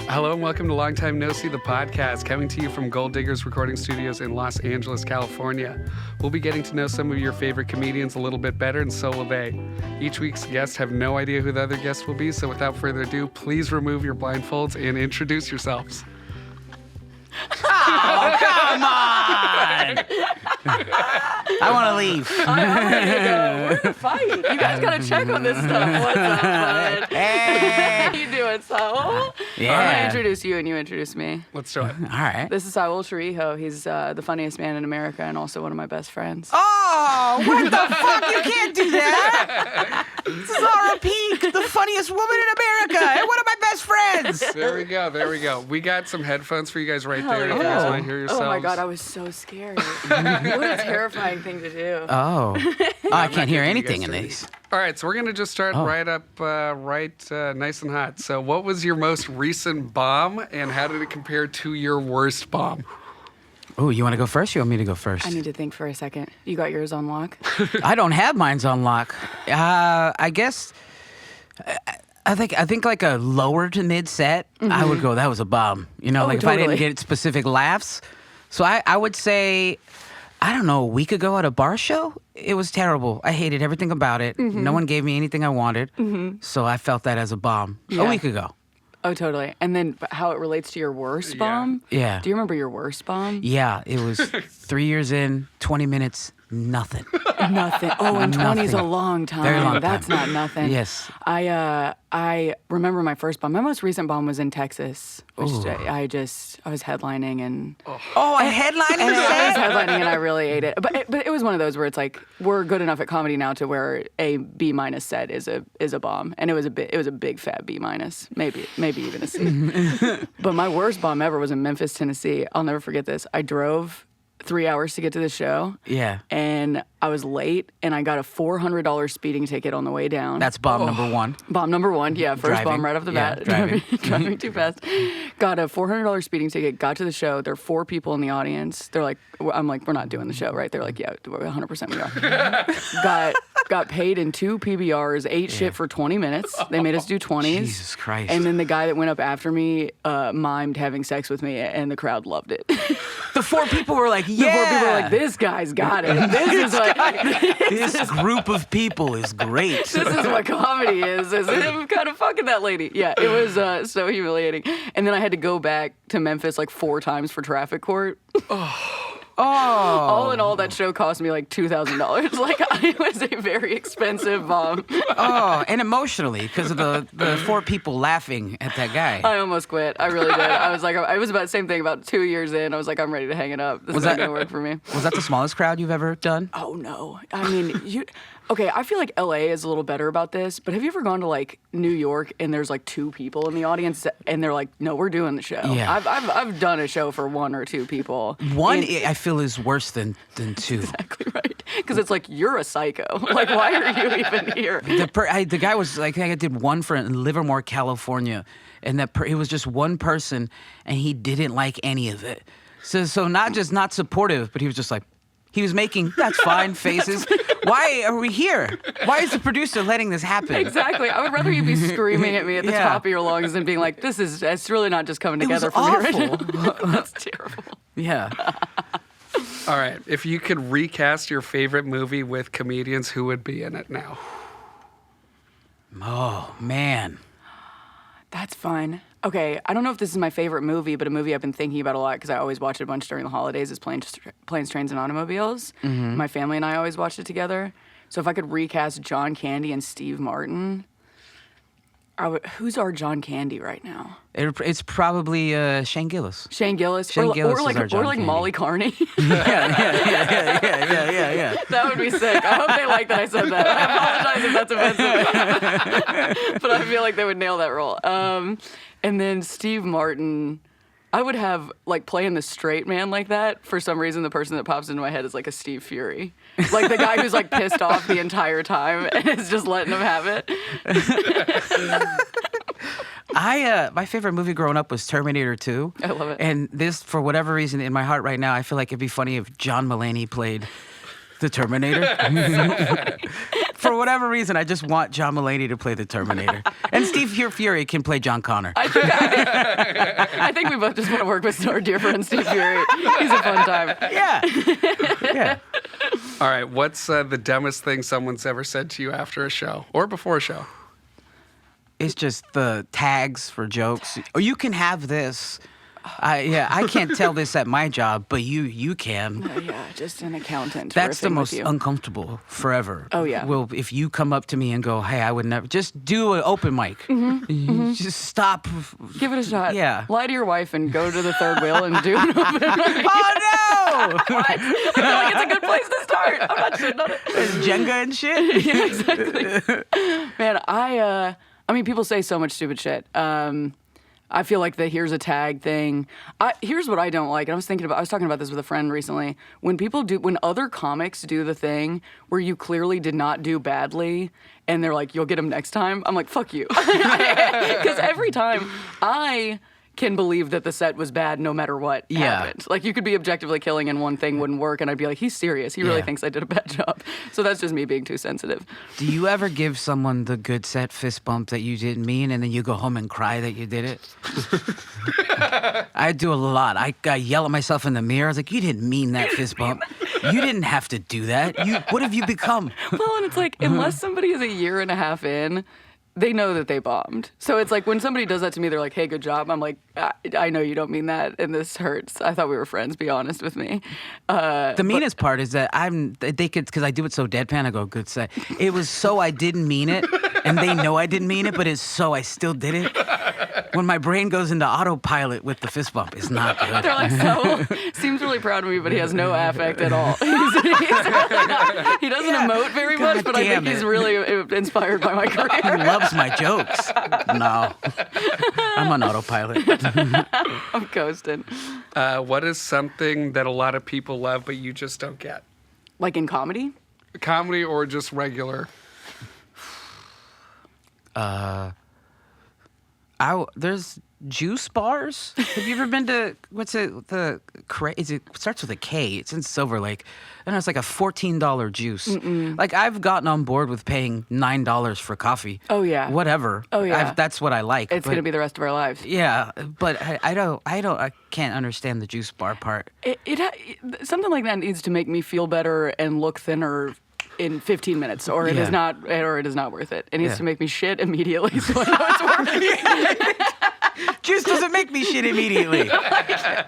Hello and welcome to Long Time No See, the podcast, coming to you from Gold Diggers Recording Studios in Los Angeles, California. We'll be getting to know some of your favorite comedians a little bit better, and so will they. Each week's guests have no idea who the other guest will be, so without further ado, please remove your blindfolds and introduce yourselves. Oh, come on! I want to leave. I'm ready to go. We're in a fight. You guys got to check on this stuff. What's up, bud? Hey! How you doing, Saul? Yeah. I'm going to introduce you and you introduce me. Let's do it. All right. This is Saul Trujillo. He's the funniest man in America and also one of my best friends. Oh, what the fuck? You can't do that. Zara Peak, the funniest woman in America, and one of my best friends. There we go. There we go. We got some headphones for you guys right there if you yeah. guys want to hear yourselves. Oh my God, I was so scared. What a terrifying thing to do. Oh, I can't hear anything in dirty. these. All right, so we're going to just start right up, nice and hot. So what was your most recent bomb, and how did it compare to your worst bomb? Oh, you want to go first? Or you want me to go first? I need to think for a second. You got yours on lock? I don't have mine's on lock. I guess. I think like a lower to mid set, I would go, that was a bomb. You know, Oh, like if I didn't totally. get specific laughs. So I would say, I don't know, a week ago at a bar show, it was terrible. I hated everything about it. No one gave me anything I wanted. So I felt that as a bomb a Yeah. week ago. Oh, totally. And then how it relates to your worst bomb? Yeah. Do you remember your worst bomb? Yeah, it was 3 years in, 20 minutes, nothing. Nothing. Oh, and 20 is a Nothing. long time. Very long That's time. not nothing. Yes. I remember my first bomb. My most recent bomb was in Texas, which Ooh. I was headlining and Oh, a headlining I was set? headlining and I really ate it. But it was one of those where it's like we're good enough at comedy now to where a B- set is a bomb, and it was a big fat B-, maybe even a C. But my worst bomb ever was in Memphis, Tennessee. I'll never forget this. I drove 3 hours to get to the show. Yeah. And I was late, and I got a $400 speeding ticket on the way down. That's bomb number one. Bomb number one, yeah, first Driving. bomb right off the Yeah, bat. driving. Driving too fast. Got a $400 speeding ticket, got to the show. There are 4 people in the audience. They're like, I'm like, we're not doing the show, right? They're like, yeah, 100% we are. got paid in 2 PBRs, ate shit for 20 minutes. They made us do 20s. Jesus Christ. And then the guy that went up after me mimed having sex with me, and the crowd loved it. The 4 people were like, The yeah. 4 people were like, this guy's got it. This is like... This group of people is great. This is what comedy is him kind of fucking that lady. Yeah, it was so humiliating. And then I had to go back to Memphis like 4 times for traffic court. All in all, that show cost me like $2,000. Like, it was a very expensive bomb. Oh, and emotionally, because of the 4 people laughing at that guy. I almost quit. I really did. I was like, it was about the same thing. About 2 years in, I was like, I'm ready to hang it up. This is not going to work for me. Was that the smallest crowd you've ever done? Oh, no. I mean, okay, I feel like LA is a little better about this, but have you ever gone to like New York and there's like 2 people in the audience and they're like, no, we're doing the show. Yeah. I've done a show for 1 or 2 people. One, And- I feel, is worse than 2. Exactly right. Because it's like, you're a psycho. Like, why are you even here? The guy was like, I think I did one for Livermore, California, and it was just one person, and he didn't like any of it. So not just not supportive, but he was just like, he was making, that's fine, faces. Why are we here? Why is the producer letting this happen? Exactly. I would rather you be screaming at me at the Yeah. top of your lungs than being like, it's really not just coming It was together for me right awful. now. That's terrible. Yeah. All right, if you could recast your favorite movie with comedians, who would be in it now? Oh, man. That's fun. Okay, I don't know if this is my favorite movie, but a movie I've been thinking about a lot because I always watch it a bunch during the holidays is Planes, Trains, and Automobiles. My family and I always watched it together. So if I could recast John Candy and Steve Martin, who's our John Candy right now? It's probably Shane Gillis. Shane Gillis? Shane Gillis is our John or like Candy. Molly Carney. Yeah. That would be sick. I hope they like that I said that. I apologize if that's offensive. But I feel like they would nail that role. And then Steve Martin, I would have, like, playing the straight man like that. For some reason, the person that pops into my head is, like, a Steve Fury. Like, the guy who's, like, pissed off the entire time and is just letting him have it. My favorite movie growing up was Terminator 2. I love it. And this, for whatever reason, in my heart right now, I feel like it'd be funny if John Mulaney played the Terminator. For whatever reason, I just want John Mulaney to play the Terminator. And Steve Fury can play John Connor. I think we both just want to work with our dear friend Steve Fury. He's a fun time. Yeah. Yeah. All right, what's the dumbest thing someone's ever said to you after a show or before a show? It's just the tags for jokes. Oh, you can have this. I can't tell this at my job, but you can. Yeah, just an accountant. That's the riffing most with you. uncomfortable forever. Oh, yeah. Well, if you come up to me and go, "Hey, I would never," just do an open mic. Just stop. Give it a shot. Yeah. Lie to your wife and go to the third wheel and do an open mic. Oh no! What? I feel like it's a good place to start. I'm not shitting on it. There's Jenga and shit. Yeah, exactly. Man, I mean, people say so much stupid shit. I feel like the here's a tag thing. Here's what I don't like. And I was talking about this with a friend recently. When other comics do the thing where you clearly did not do badly and they're like, you'll get them next time. I'm like, fuck you. Because every time I can believe that the set was bad no matter what happened. Like, you could be objectively killing and one thing wouldn't work and I'd be like, he's serious. He really thinks I did a bad job. So that's just me being too sensitive. Do you ever give someone the good set fist bump that you didn't mean and then you go home and cry that you did it? I do a lot. I yell at myself in the mirror. I was like, you didn't mean that fist bump. You didn't have to do that. What have you become? Well, and it's like, unless somebody is a year and a half in, they know that they bombed. So it's like when somebody does that to me, they're like, hey, good job. I'm like, I know you don't mean that, and this hurts. I thought we were friends. Be honest with me. The meanest part is that because I do it so deadpan, I go, good set. It was so I didn't mean it, and they know I didn't mean it, but it's so I still did it. When my brain goes into autopilot with the fist bump, it's not good. They're like, so, seems really proud of me, but he has no affect at all. He's really not, he doesn't emote very much, but I think he's really inspired by my career. He loves my jokes. No. I'm on autopilot. I'm coasting. What is something that a lot of people love but you just don't get? Like in comedy? Comedy or just regular? There's juice bars. Have you ever been to it starts with a K. It's in Silver Lake. And it's like a $14 juice. Like, I've gotten on board with paying $9 for coffee. Oh, yeah. Whatever. Oh, yeah. That's what I like. It's going to be the rest of our lives. Yeah, but I can't understand the juice bar part. Something like that needs to make me feel better and look thinner in 15 minutes, or it is not worth it. It needs to make me shit immediately, so I know it's worth it. Juice doesn't make me shit immediately,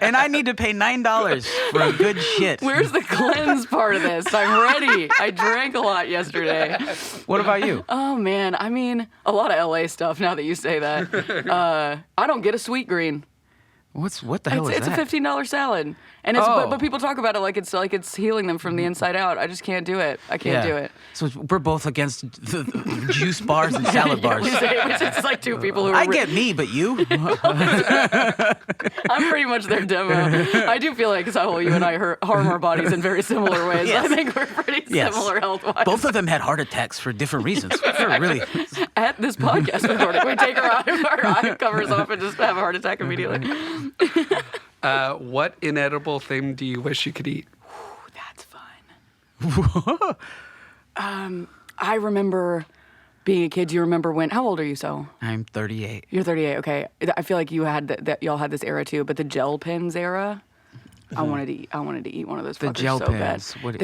and I need to pay $9 for a good shit. Where's the cleanse part of this? I'm ready. I drank a lot yesterday. What about you? Oh man, I mean, a lot of LA stuff. Now that you say that, I don't get a sweet green. What the hell is that? It's a $15 salad, and but people talk about it like it's healing them from the inside out. I just can't do it. I can't do it. So we're both against the juice bars and salad bars. It's like two people who are. I get me, but you? I'm pretty much their demo. I do feel like Saul, you and I harm our bodies in very similar ways. Yes. I think we're pretty similar health-wise. Both of them had heart attacks for different reasons. Really. At this podcast recording, we take our eye covers off and just have a heart attack immediately. What inedible thing do you wish you could eat? That's fun. I remember being a kid. Do you remember when? How old are you, so? I'm 38. You're 38. Okay. I feel like you had that. Y'all had this era too, but the gel pens era. I wanted to eat one of those. The fuckers gel so pens. Bad.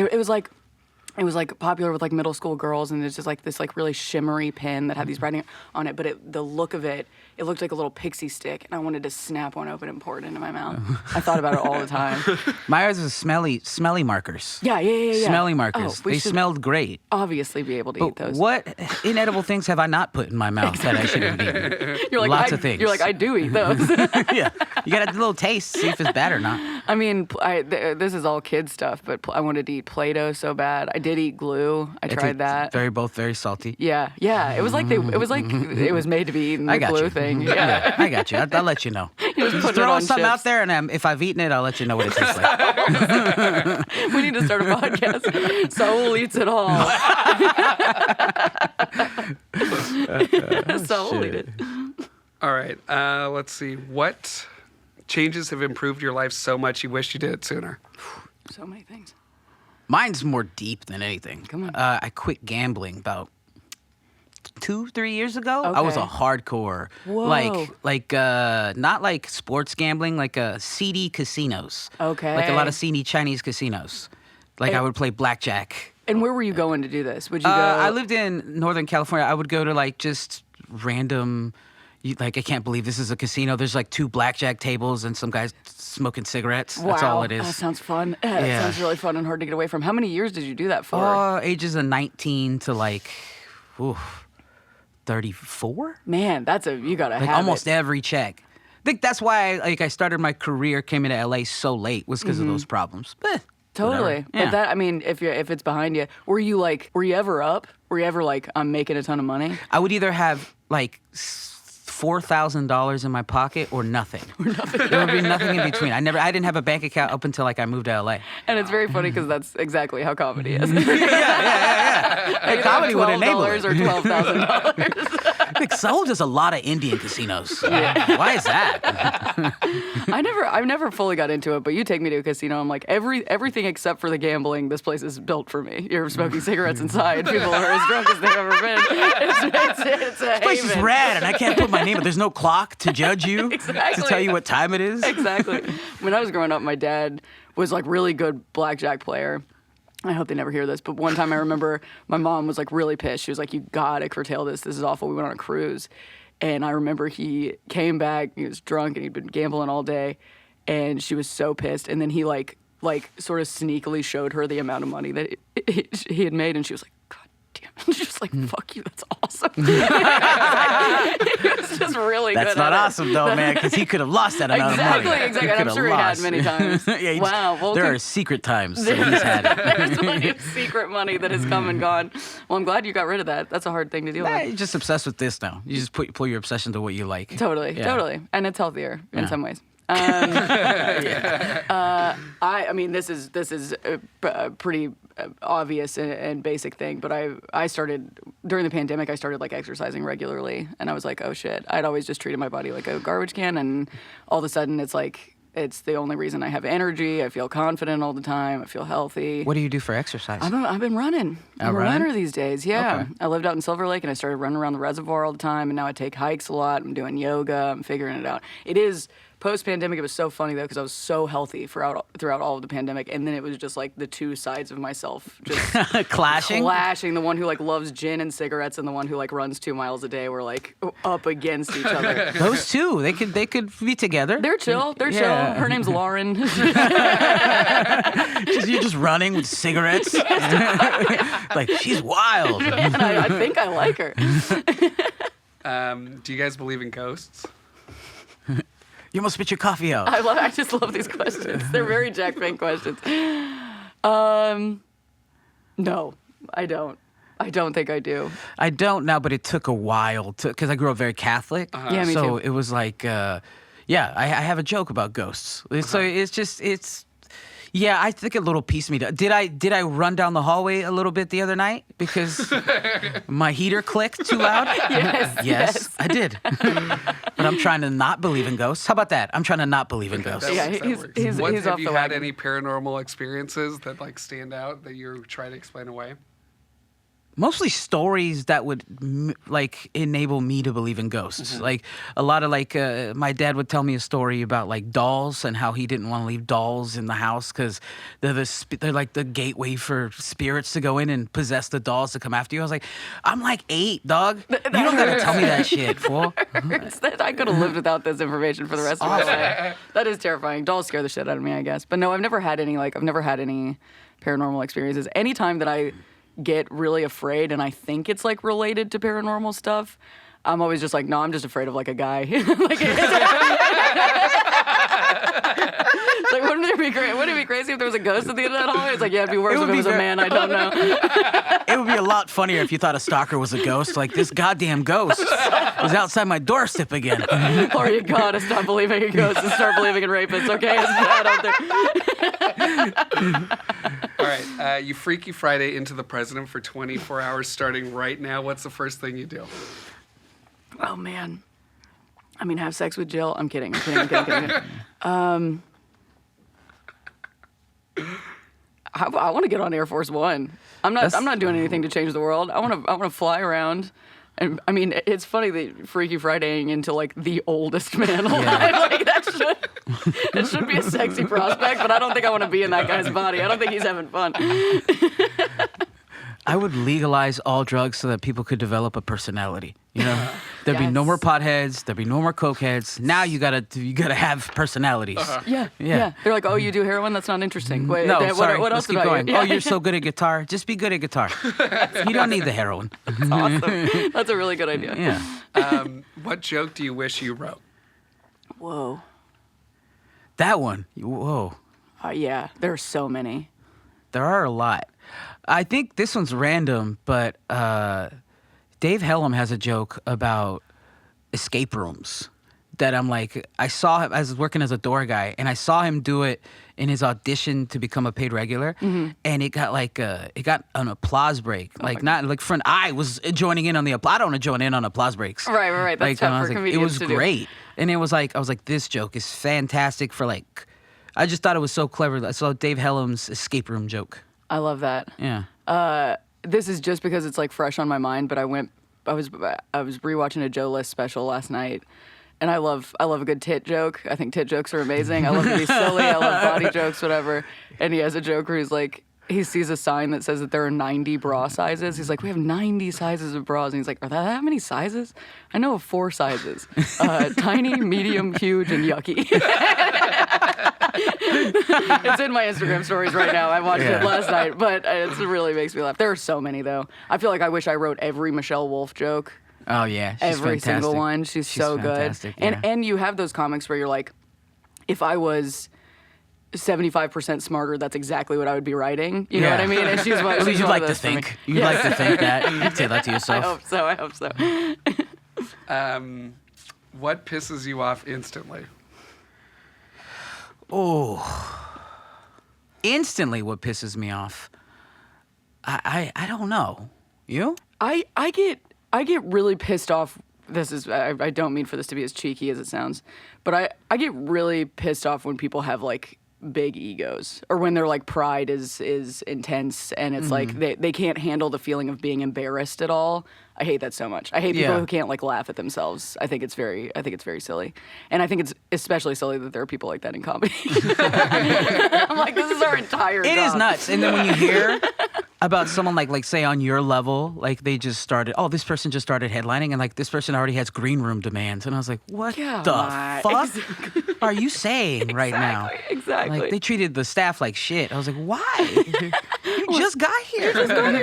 It was like popular with like middle school girls, and it's just like this like really shimmery pen that had these writing on it. But the look of it looked like a little pixie stick, and I wanted to snap one open and pour it into my mouth. I thought about it all the time. Myers was smelly markers. Yeah. Smelly markers. They smelled great. Obviously, be able to eat those. What inedible things have I not put in my mouth that I should have eaten? You're like, lots of things. You're like, I do eat those. Yeah, you got a little taste, see if it's bad or not. I mean, this is all kid stuff, but I wanted to eat Play-Doh so bad. I did eat glue. I tried that. Both very salty. Yeah. It was like it was made to be eaten. The glue thing. Yeah, I got you. I'll let you know. Just throw something out there, and if I've eaten it, I'll let you know what it tastes like. We need to start a podcast. Saul eats it all. Saul eat it. All right. Let's see. What changes have improved your life so much you wish you did it sooner? So many things. Mine's more deep than anything. Come on. I quit gambling about 2-3 years ago, I was a Okay. hardcore, Whoa. not like sports gambling, like seedy casinos. Okay. Like a lot of seedy Chinese casinos. Like I would play blackjack. And where were you going to do this? Would you go? I lived in Northern California. I would go to like just random, like I can't believe this is a casino. There's like 2 blackjack tables and some guys smoking cigarettes. Wow. That's all it is. That sounds fun. It Yeah. sounds really fun and hard to get away from. How many years did you do that for? Ages of 19 to like, 34. Man, you gotta Like have almost it. every check. I think that's why I started my career, came into LA so late, was because of those problems. Totally. Whatever. Yeah. But that, I mean, if it's behind you, were you ever up? Were you ever like, I'm making a ton of money? I would either have like $4,000 in my pocket or nothing. There would be nothing in between. I didn't have a bank account up until like I moved to LA. And it's very funny because that's exactly how comedy is. Hey, comedy would enable it. $12 or $12,000. Like Saul does a lot of Indian casinos. Why is that? I've never fully got into it, but you take me to a casino, I'm like, everything except for the gambling, this place is built for me. You're smoking cigarettes inside. People are as drunk as they've ever been. It's a This place is haven. rad, and I can't put my name. There's no clock to judge you, Exactly. to tell you what time it is. Exactly. When I was growing up, my dad was like really good blackjack player. I hope they never hear this, but one time I remember my mom was like really pissed. She was like, "You gotta curtail this. This is awful." We went on a cruise, and I remember he came back. He was drunk and he'd been gambling all day, and she was so pissed. And then he like sort of sneakily showed her the amount of money that he had made, and she was like, "God damn!" And she was like, "Fuck you. That's awesome." He was just really good. That's not at it. awesome, though, man, because he could have lost that amount of money. Exactly. And I'm sure he had many times. Wow. Well, there are secret times that he's had it. there's plenty of secret money that has come and gone. Well, I'm glad you got rid of that. That's a hard thing to deal Nah, with. you're just obsessed with this now. You just pull your obsession to what you like. Totally. Yeah. Totally. And it's healthier in Yeah. some ways. I mean, this is a pretty obvious and basic thing, but I started during the pandemic. I started like exercising regularly, and I was like, oh shit! I'd always just treated my body like a garbage can, and all of a sudden, it's like it's the only reason I have energy. I feel confident all the time. I feel healthy. What do you do for exercise? I've been running. I'm a running? runner these days. Yeah, Okay. I lived out in Silver Lake, and I started running around the reservoir all the time. And now I take hikes a lot. I'm doing yoga. I'm figuring it out. It is post-pandemic. It was so funny though because I was so healthy throughout all of the pandemic, and then it was just like the two sides of myself just Clashing? clashing. The one who like loves gin and cigarettes, and the one who like runs 2 miles a day were like up against each other. Those two, they could be together. They're chill. They're chill. Her name's Lauren. You're just running with cigarettes. Like, she's wild. And I think I like her. Do you guys believe in ghosts? You almost spit your coffee out. I just love these questions. They're very Jack Pink questions. No, I don't. I don't think I do. I don't now, but it took a while because I grew up very Catholic. Yeah, me so too. it was like, I have a joke about ghosts. So I think a little piece of me. Did I run down the hallway a little bit the other night because my heater clicked too loud? Yes. I did. But I'm trying to not believe in ghosts. How about that? I'm trying to not believe in ghosts. Yeah, That he's- works. he's- What, he's have off you the had wagon. any paranormal experiences that like stand out that you're trying to explain away? Mostly stories that would like enable me to believe in ghosts. Like a lot of my dad would tell me a story about like dolls and how he didn't want to leave dolls in the house because they're like the gateway for spirits to go in and possess the dolls to come after you. I was like, I'm like 8, dog. You don't gotta tell me that shit, fool. I could have lived without this information for the rest of my life. That is terrifying. Dolls scare the shit out of me, I guess. But no, I've never had any paranormal experiences. Anytime that I get really afraid and I think it's like related to paranormal stuff, I'm always just like, no, I'm just afraid of like a guy. Like, wouldn't it be great? Wouldn't it be crazy if there was a ghost at the end of that hallway? It's like, yeah, it'd be worse It if would it be was a man I don't know. It would be a lot funnier if you thought a stalker was a ghost. Like, this goddamn ghost was outside my doorstep again. Or you gotta stop believing in ghosts and start believing in rapists. Okay, it's bad out there. All right, you Freaky Friday into the president for 24 hours starting right now. What's the first thing you do? Oh man, I mean, have sex with Jill. I'm kidding. I want to get on Air Force One. I'm not doing anything to change the world. I want to fly around. And I mean, it's funny that Freaky Fridaying into like the oldest man alive. Like that should be a sexy prospect, but I don't think I want to be in that guy's body. I don't think he's having fun. I would legalize all drugs so that people could develop a personality. You know, there'd be no Yes. more potheads. There'd be no more cokeheads. Now you gotta have personalities. Yeah. They're like, oh, you do heroin? That's not interesting. Wait, No, what, sorry. what Let's else keep about going. you? Oh, you're so good at guitar. Just be good at guitar. You don't need the heroin. Awesome. That's a really good idea. Yeah. What joke do you wish you wrote? Whoa. That one. Whoa. Yeah, there are so many. There are a lot. I think this one's random, but Dave Hellum has a joke about escape rooms that I'm like, I saw him, I was working as a door guy, and I saw him do it in his audition to become a paid regular, and it got like it got an applause break, like not like friend. I was joining in on the applause. I don't want to join in on applause breaks. Right. That's tough I for was like, it comedians was to do. great, and it was like I was like, this joke is fantastic for like. I just thought it was so clever. I saw Dave Hellum's escape room joke. I love that. Yeah. This is just because it's like fresh on my mind, but I was rewatching a Joe List special last night, and I love a good tit joke. I think tit jokes are amazing. I love to be silly. I love body jokes, whatever. And he has a joke where he's like, he sees a sign that says that there are 90 bra sizes. He's like, we have 90 sizes of bras. And he's like, are there that many sizes? I know of 4 sizes. Tiny, medium, huge, and yucky. It's in my Instagram stories right now. I watched it last night, but it really makes me laugh. There are so many, though. I feel like I wish I wrote every Michelle Wolf joke. Oh yeah, she's Every fantastic. single one. She's so fantastic, good. yeah. And you have those comics where you're like, if I was 75% smarter, that's exactly what I would be writing. You know what I mean? And she's one, At least she's you'd one of like to those for me. think. You'd like to think that. You'd say that to I yourself. hope so. What pisses you off instantly? Oh. Instantly what pisses me off. I don't know. You? I get really pissed off. I don't mean for this to be as cheeky as it sounds, but I get really pissed off when people have like big egos, or when their like pride is intense, and it's like they can't handle the feeling of being embarrassed at all. I hate that so much. I hate people who can't like laugh at themselves. I think it's very silly, and I think it's especially silly that there are people like that in comedy. I'm like, this is our entire It job. is nuts. And then when you hear about someone like say on your level, like they just started, this person just started headlining, and like this person already has green room demands, and I was like, what Yeah, the right. fuck are you saying right now? Exactly. Like they treated the staff like shit. I was like, why? You just got here.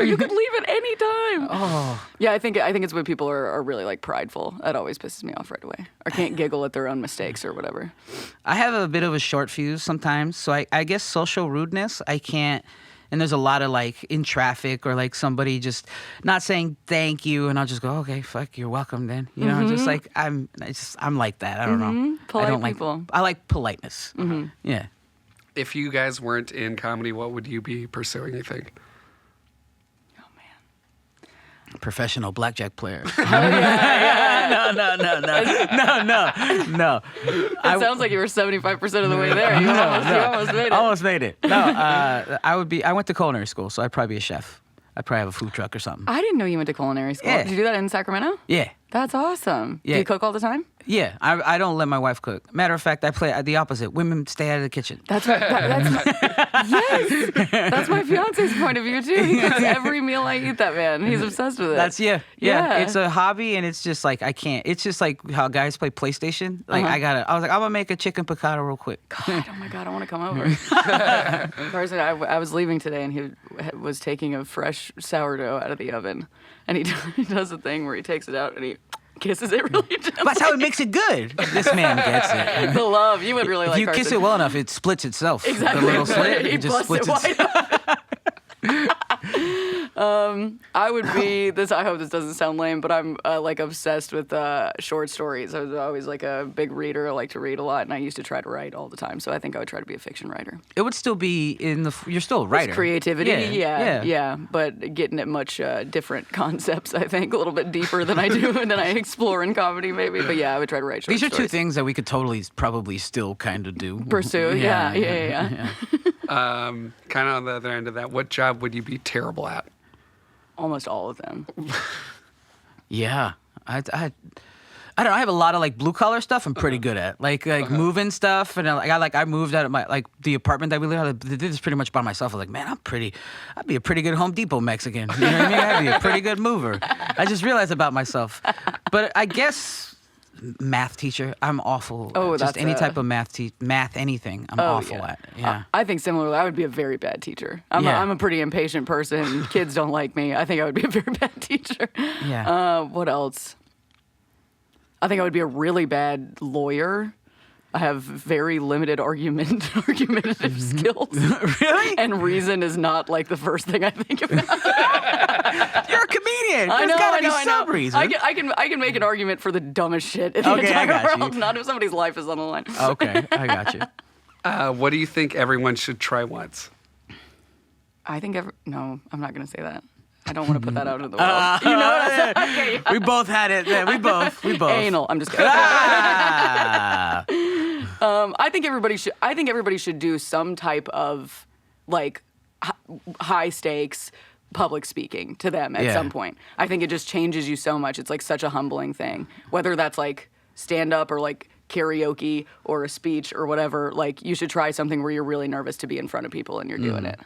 You could leave at any time. Oh. Yeah, I think it's when people are really like prideful. That always pisses me off right away. Or can't giggle at their own mistakes or whatever. I have a bit of a short fuse sometimes, so I guess social rudeness, I can't. And there's a lot of like in traffic or like somebody just not saying thank you, and I'll just go, okay, fuck, you're welcome then. You know, just like I'm like that. I don't know. Polite I don't people. I like politeness. Yeah. If you guys weren't in comedy, what would you be pursuing, you think? Professional blackjack player. Oh, No. It sounds like you were 75% of the way there. You almost made it. Almost made it. No, I went to culinary school, so I'd probably be a chef. I'd probably have a food truck or something. I didn't know you went to culinary school. Yeah. Did you do that in Sacramento? Yeah. That's awesome. Yeah. Do you cook all the time? Yeah, I don't let my wife cook. Matter of fact, I play the opposite. Women stay out of the kitchen. That's right. Yes. That's my fiance's point of view too. He cooks every meal I eat. That man. He's obsessed with it. That's yeah. Yeah. It's a hobby, and it's just like I can't. It's just like how guys play PlayStation. Like I was like, I'm gonna make a chicken piccata real quick. God, oh my God, I want to come over. Person, I was leaving today, and he was taking a fresh sourdough out of the oven, and he does a thing where he takes it out and he kisses it really gently. That's how it makes it good. This man gets it. The love. You would really like If you kiss Carson. it well enough, it splits itself. Exactly. The little slit, He it just busts splits it itself. wide I would be this. I hope this doesn't sound lame, but I'm like obsessed with short stories. I was always like a big reader. I like to read a lot, and I used to try to write all the time. So I think I would try to be a fiction writer. It would still be in the. You're still a writer. It's creativity, yeah, but getting at much different concepts. I think a little bit deeper than I do than I explore in comedy, maybe. But yeah, I would try to write short These are two stories. things that we could totally, probably still kind of do. Pursue, yeah. Kind of on the other end of that, what job would you be terrible at? Almost all of them. Yeah. I don't know. I have a lot of like blue collar stuff I'm pretty good at, like moving stuff, and I moved out of my the apartment that we live in. I did this pretty much by myself. I was like, man, I'd be a pretty good Home Depot Mexican. You know what I mean? I'd be a pretty good mover. I just realized about myself. But I guess math teacher, I'm awful. Oh, just that's any type of math anything, I'm awful at. Yeah. I think similarly, I would be a very bad teacher. I'm a pretty impatient person. Kids don't like me. I think I would be a very bad teacher. Yeah. What else? I think I would be a really bad lawyer. I have very limited argumentative skills. Really? And reason is not like the first thing I think about. You're a comedian. I There's know, gotta I know, be I some know. reason. I can make an argument for the dumbest shit in the Okay, I entire got you. world. Not if somebody's life is on the line. Okay, I got you. What do you think everyone should try once? I think no, I'm not gonna say that. I don't want to put that out into the world. You know what I'm saying? Okay, yeah. We both had it. Yeah, we both. Anal. I'm just kidding. Ah. I think everybody should do some type of like high stakes public speaking to them at some point. I think it just changes you so much. It's like such a humbling thing. Whether that's like stand up or like karaoke or a speech or whatever, like you should try something where you're really nervous to be in front of people and you're doing it.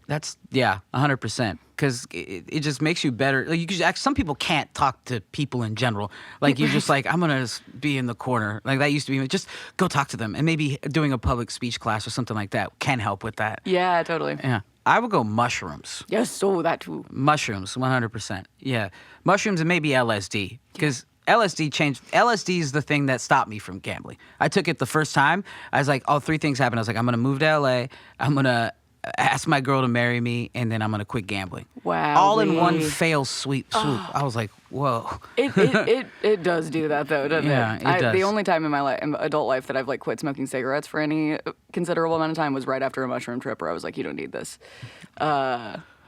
That's 100%. Because it just makes you better. Like you could, some people can't talk to people in general. Like you're just like, I'm gonna be in the corner. Like that used to be. Just go talk to them, and maybe doing a public speech class or something like that can help with that. Yeah, totally. Yeah, I would go mushrooms. Yes, so that too. Mushrooms, 100%. Yeah, mushrooms and maybe LSD. Because LSD is the thing that stopped me from gambling. I took it the first time. I was like, three things happened. I was like, I'm gonna move to LA. I'm gonna ask my girl to marry me, and then I'm gonna quit gambling. Wow. All in one fail swoop. I was like, whoa. It does do that though, doesn't Yeah, it? it does. The only time in my adult life that I've like quit smoking cigarettes for any considerable amount of time was right after a mushroom trip where I was like, you don't need this.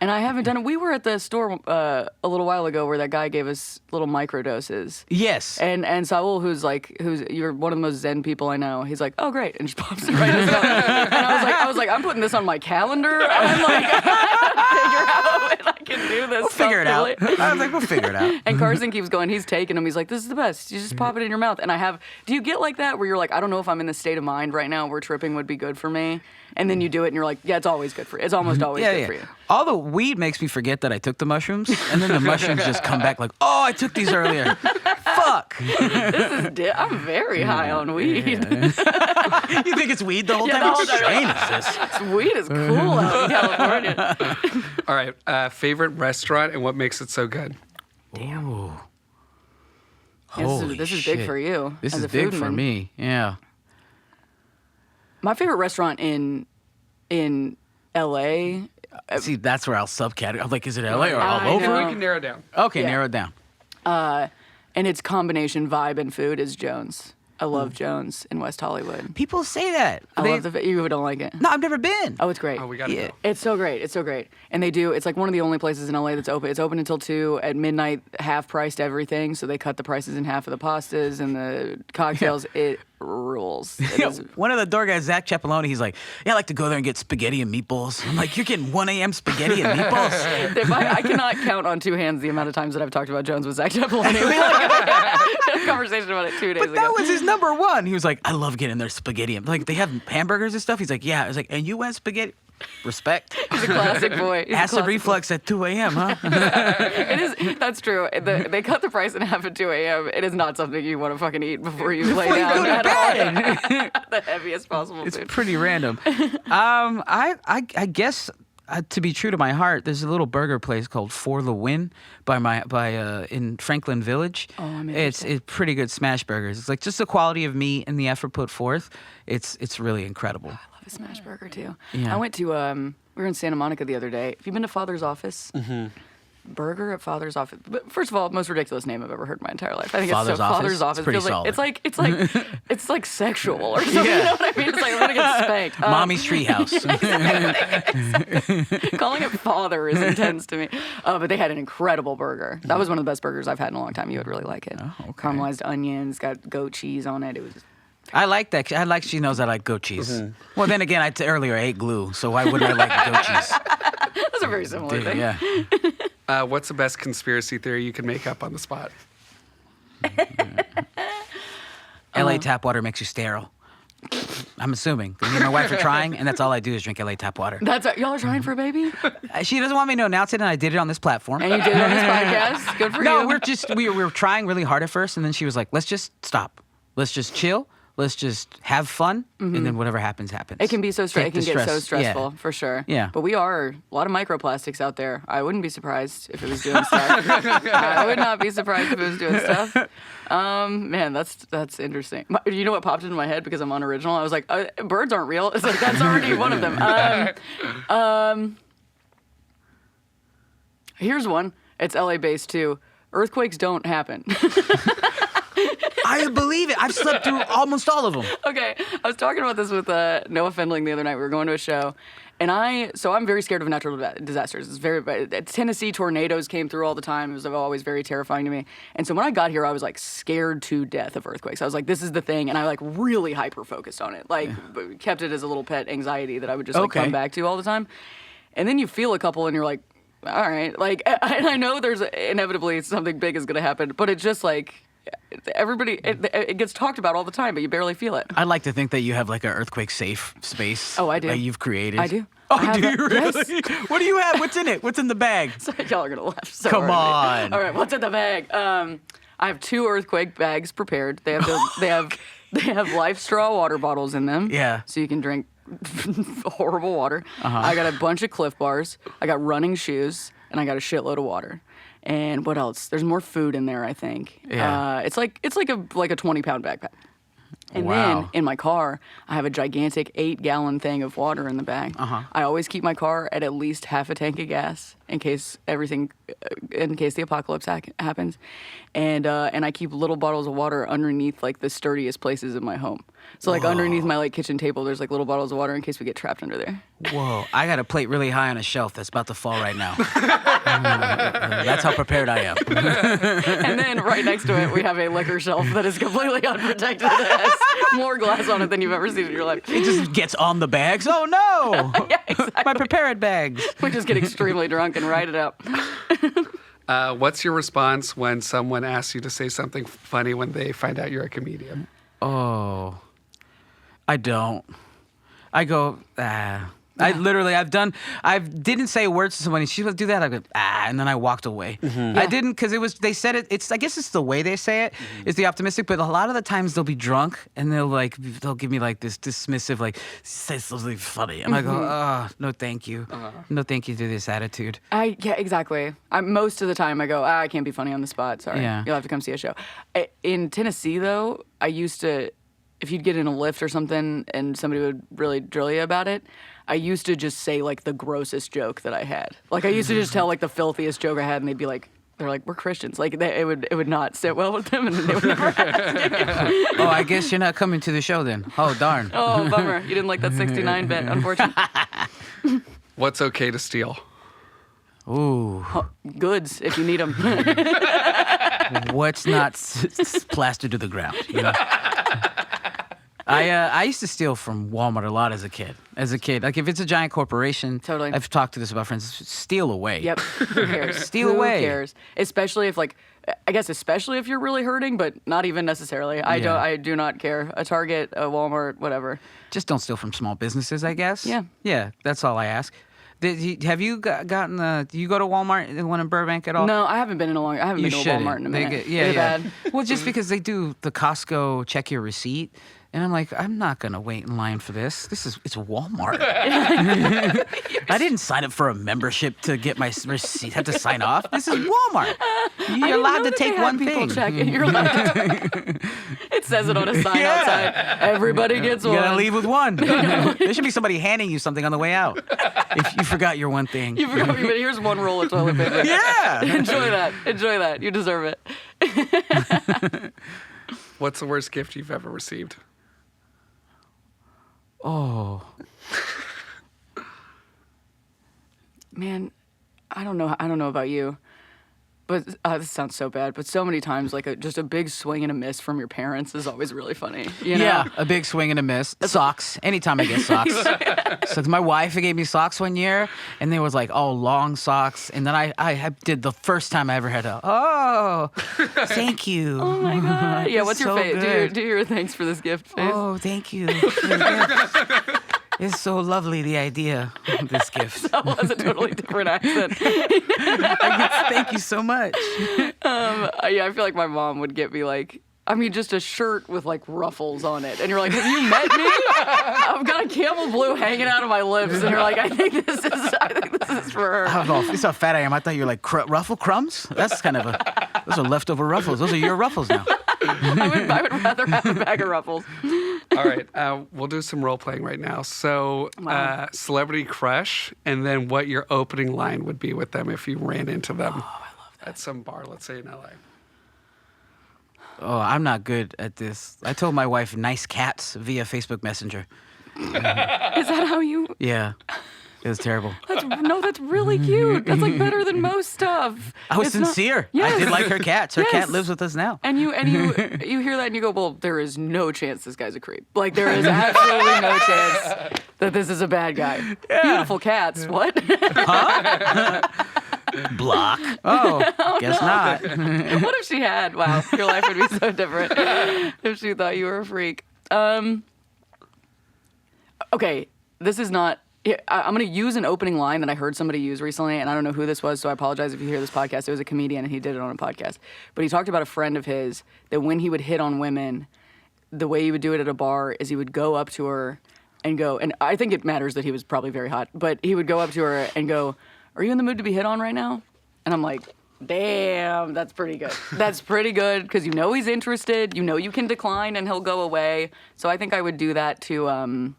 And I haven't done it. We were at the store a little while ago where that guy gave us little micro doses. Yes. And Saul, who's you're one of the most zen people I know. He's like, oh great, and just pops it right in his mouth. And I was like, I'm putting this on my calendar. I'm like, figure out when I can do this. We'll figure it out. I was like, we'll figure it out. And Carson keeps going. He's taking them. He's like, this is the best. You just pop it in your mouth. And do you get like that where you're like, I don't know if I'm in the state of mind right now where tripping would be good for me? And then you do it and you're like, yeah, it's always good for you. It's almost always good for you. All the weed makes me forget that I took the mushrooms, and then the mushrooms just come back like, oh, I took these earlier. Fuck. I'm very high on weed. You think it's weed the whole time? What strain is this? Weed is cool out in California. All right, favorite restaurant and what makes it so good? Damn. This is big for you. This as is a big for foodman. me. Yeah. My favorite restaurant in LA. See, that's where I'll subcategorize. I'm like, is it LA or I all We over? know. can narrow it down. Okay, Yeah. narrow it down. And its combination vibe and food is Jones. I love Jones in West Hollywood. People say that. I love you don't like it. No, I've never been. Oh, it's great. Oh, we got to go. It's so great. It's so great. And it's like one of the only places in LA that's open. It's open until 2 at midnight, half priced everything. So they cut the prices in half of the pastas and the cocktails. It rules. It is- One of the door guys, Zach Ciappellone, he's like, yeah, I like to go there and get spaghetti and meetballs. I'm like, you're getting 1 a.m. spaghetti and meatballs? If I cannot count on 2 hands the amount of times that I've talked about Jones with Zach Ciappellone. We had a conversation about it 2 days But ago. that was his number one. He was like, I love getting their spaghetti. I'm like, they have hamburgers and stuff? He's like, yeah. I was like, and you went spaghetti? Respect. He's a classic boy. He's a Acid classic reflux at 2 a.m., huh? It is. That's true. They cut the price in half at 2 a.m. It is not something you want to fucking eat before you lay down. go to at bed. all. The heaviest possible It's food. pretty random. I guess to be true to my heart, there's a little burger place called For the Win in Franklin Village. Oh, I'm it's pretty good smash burgers. It's like just the quality of meat and the effort put forth. It's really incredible. I love a smash burger too. Yeah. I went to we were in Santa Monica the other day. Have you been to Father's Office? Mm-hmm. Burger at Father's Office. But first of all, most ridiculous name I've ever heard in my entire life. I think Father's it's so Office? Father's Office. It's pretty feels like, solid. it's like sexual or something. You know what I mean? It's like I'm gonna get spanked. Mommy's Treehouse. Calling it father is intense to me. But they had an incredible burger. That was one of the best burgers I've had in a long time. You would really like it. Oh, okay. Caramelized onions, got goat cheese on it. It was. I like that. I like she knows I like goat cheese. Well, then again, earlier I ate glue, so why wouldn't I like goat cheese? That's a very similar thing. Yeah. What's the best conspiracy theory you can make up on the spot? LA tap water makes you sterile. I'm assuming. 'Cause me and my wife are trying, and that's all I do is drink LA tap water. Y'all are trying for a baby? She doesn't want me to announce it, and I did it on this platform. And you did it on this podcast? Good for No, you. we were trying really hard at first, and then she was like, let's just stop. Let's just chill. Let's just have fun, and then whatever happens, happens. It can be so Take it can the get so stress. stressful, Yeah. for sure. Yeah. But we are a lot of microplastics out there. I wouldn't be surprised if it was doing stuff. I would not be surprised if it was doing stuff. Man, that's interesting. You know what popped into my head because I'm unoriginal? I was like, birds aren't real. It's like that's already one of them. Here's one. It's LA based too. Earthquakes don't happen. I believe it. I've slept through almost all of them. Okay, I was talking about this with Noah Fendling the other night. We were going to a show, and I'm very scared of natural disasters. Tennessee tornadoes came through all the time. It was always very terrifying to me. And so when I got here, I was like scared to death of earthquakes. I was like, this is the thing, and I like really hyper focused on it. Like kept it as a little pet anxiety that I would just like come back to all the time. And then you feel a couple, and you're like, all right, like, and I know there's inevitably something big is going to happen, but it's just like. Everybody, it gets talked about all the time, but you barely feel it. I'd like to think that you have like an earthquake safe space. Oh, I do. That you've created. I do. Oh, I have do you a- really? yes. What do you have? What's in it? What's in the bag? So y'all are gonna laugh so Come hard at me. on. All right, what's in the bag? I have 2 earthquake bags prepared. They have Life straw water bottles in them. Yeah. So you can drink horrible water. I got a bunch of Cliff Bars. I got running shoes, and I got a shitload of water. And what else? There's more food in there, I think. Yeah. It's like a 20-pound backpack. And Wow. then in my car, I have a gigantic 8-gallon thing of water in the bag. I always keep my car at least half a tank of gas in case the apocalypse happens. And I keep little bottles of water underneath like the sturdiest places in my home. So like underneath my like kitchen table, there's like little bottles of water in case we get trapped under there. Whoa, I got a plate really high on a shelf that's about to fall right now. That's how prepared I am. And then right next to it, we have a liquor shelf that is completely unprotected. That has more glass on it than you've ever seen in your life. It just gets on the bags. Oh no! Yeah, exactly. My prepared bags. We just get extremely drunk and write it up. What's your response when someone asks you to say something funny when they find out you're a comedian? Oh, I don't. I go, I didn't say words to somebody. She would do that. I go, and then I walked away. I didn't because they said it. I guess it's the way they say it. It's the optimistic, but a lot of the times they'll be drunk and they'll give me like this dismissive, like, say something funny. And I go, no, thank you. No, thank you to this attitude. Yeah, exactly. Most of the time I go, I can't be funny on the spot. Sorry. Yeah. You'll have to come see a show. In Tennessee, though, I used to, if you'd get in a lift or something and somebody would really drill you about it, I used to just say like the grossest joke that I had. Like I used to just tell like the filthiest joke I had, and they'd be like, they're like, we're Christians. Like it would not sit well with them, and they would never ask. Oh, I guess you're not coming to the show then. Oh, darn. Oh, bummer. You didn't like that 69 bit, unfortunately. What's okay to steal? Ooh. Goods, if you need them. What's not plastered to the ground, you know? I used to steal from Walmart a lot as a kid. Like if it's a giant corporation, Totally. I've talked to this about friends. Steal away. Yep. Who cares? Steal Who away. cares? Especially if you're really hurting, but not even necessarily. I do not care. A Target, a Walmart, whatever. Just don't steal from small businesses, I guess. Yeah. Yeah, that's all I ask. Have you gotten do you go to Walmart, the one in Burbank at all? No, I haven't been in a Walmart in a minute. Yeah. Bad. Well, just because they do the Costco check your receipt. And I'm like, I'm not going to wait in line for this. It's Walmart. I didn't sign up for a membership to get my receipt. I have to sign off. This is Walmart. You're allowed to take one thing. You're allowed It says it on a sign outside. Everybody gets You one. got to leave with one. There should be somebody handing you something on the way out if you forgot your one thing. You forgot, but here's one roll of toilet paper. Yeah. Enjoy that. You deserve it. What's the worst gift you've ever received? Oh. Man, I don't know about you, But this sounds so bad, but so many times, like just a big swing and a miss from your parents is always really funny. You know? Yeah, a big swing and a miss. Socks. Anytime I get socks. So my wife gave me socks one year, and they was like all long socks. And then I did the first time I ever had thank you. Oh my God. Yeah, what's your so face? good. Do your thanks for this gift face. Oh, thank you. for the gift. It's so lovely, the idea of this gift. That was a totally different accent. Thank you so much. Yeah, I feel like my mom would get me like, I mean, just a shirt with like ruffles on it. And you're like, have you met me? I've got a camel blue hanging out of my lips. And you're like, I think this is for her. I don't know. This is how fat I am. I thought you were like ruffle crumbs. That's kind of those are leftover ruffles. Those are your ruffles now. I would rather have a bag of ruffles. All right, we'll do some role playing right now. So, Wow. celebrity crush, and then what your opening line would be with them if you ran into them at some bar, let's say in LA. Oh, I'm not good at this. I told my wife nice cats via Facebook Messenger. Is that how you? Yeah. It was terrible. That's really cute. That's like better than most stuff. I was It's not- sincere. Yes. I did like her cats. Her Yes. cat lives with us now. And you hear that and you go, well, there is no chance this guy's a creep. Like there is absolutely no chance that this is a bad guy. Beautiful cats. What? Block. Oh, guess not. What if she had? Wow, your life would be so different if she thought you were a freak. Okay, this is not. I'm going to use an opening line that I heard somebody use recently, and I don't know who this was, so I apologize if you hear this podcast. It was a comedian, and he did it on a podcast. But he talked about a friend of his that when he would hit on women, the way he would do it at a bar is he would go up to her and go, and I think it matters that he was probably very hot, but he would go up to her and go, "Are you in the mood to be hit on right now?" And I'm like, damn, that's pretty good. That's pretty good because you know he's interested. You know you can decline and he'll go away. So I think I would do that to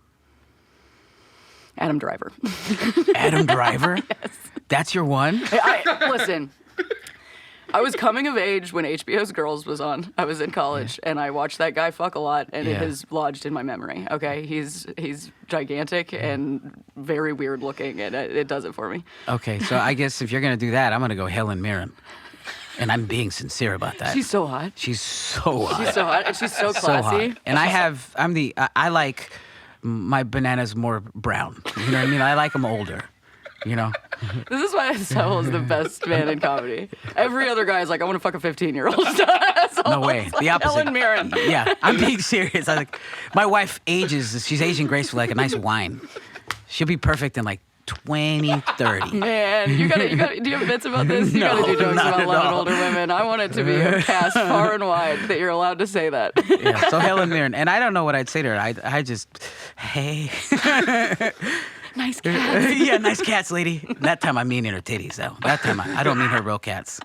Adam Driver. Adam Driver? Yes. That's your one? Listen, I was coming of age when HBO's Girls was on. I was in college, and I watched that guy fuck a lot, and it Yeah. has lodged in my memory. Okay, he's gigantic and very weird looking, and it does it for me. Okay, so I guess if you're going to do that, I'm going to go Helen Mirren. And I'm being sincere about that. She's so hot. She's so hot. She's so hot, and she's so So classy. hot. And I like my bananas more brown. You know what I mean? I like them older. You know? This is why Saul is the best man in comedy. Every other guy is like, I want to fuck a 15-year-old. No way. The opposite. Helen Mirren. Yeah, I'm being serious. My wife ages. She's aging gracefully like a nice wine. She'll be perfect in like 2030. Man, you gotta. Do you have bits about this? You No, gotta do jokes not about at loving all. older women. I want it to be cast far and wide that you're allowed to say that. Yeah, so Helen Mirren. And I don't know what I'd say to her. I just, hey. Nice cat. Yeah, nice cats, lady. That time I mean in her titties, though. That time I don't mean her real cats.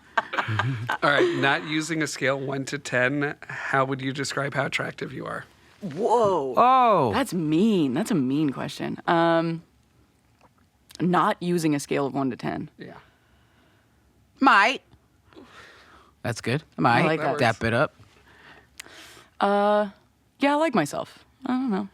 All right, not using a scale 1 to 10, how would you describe how attractive you are? Whoa. Oh. That's mean. That's a mean question. Not using a scale of 1 to 10. Yeah. Might. That's good. Might. like that. That bit up. Yeah, I like myself. I don't know.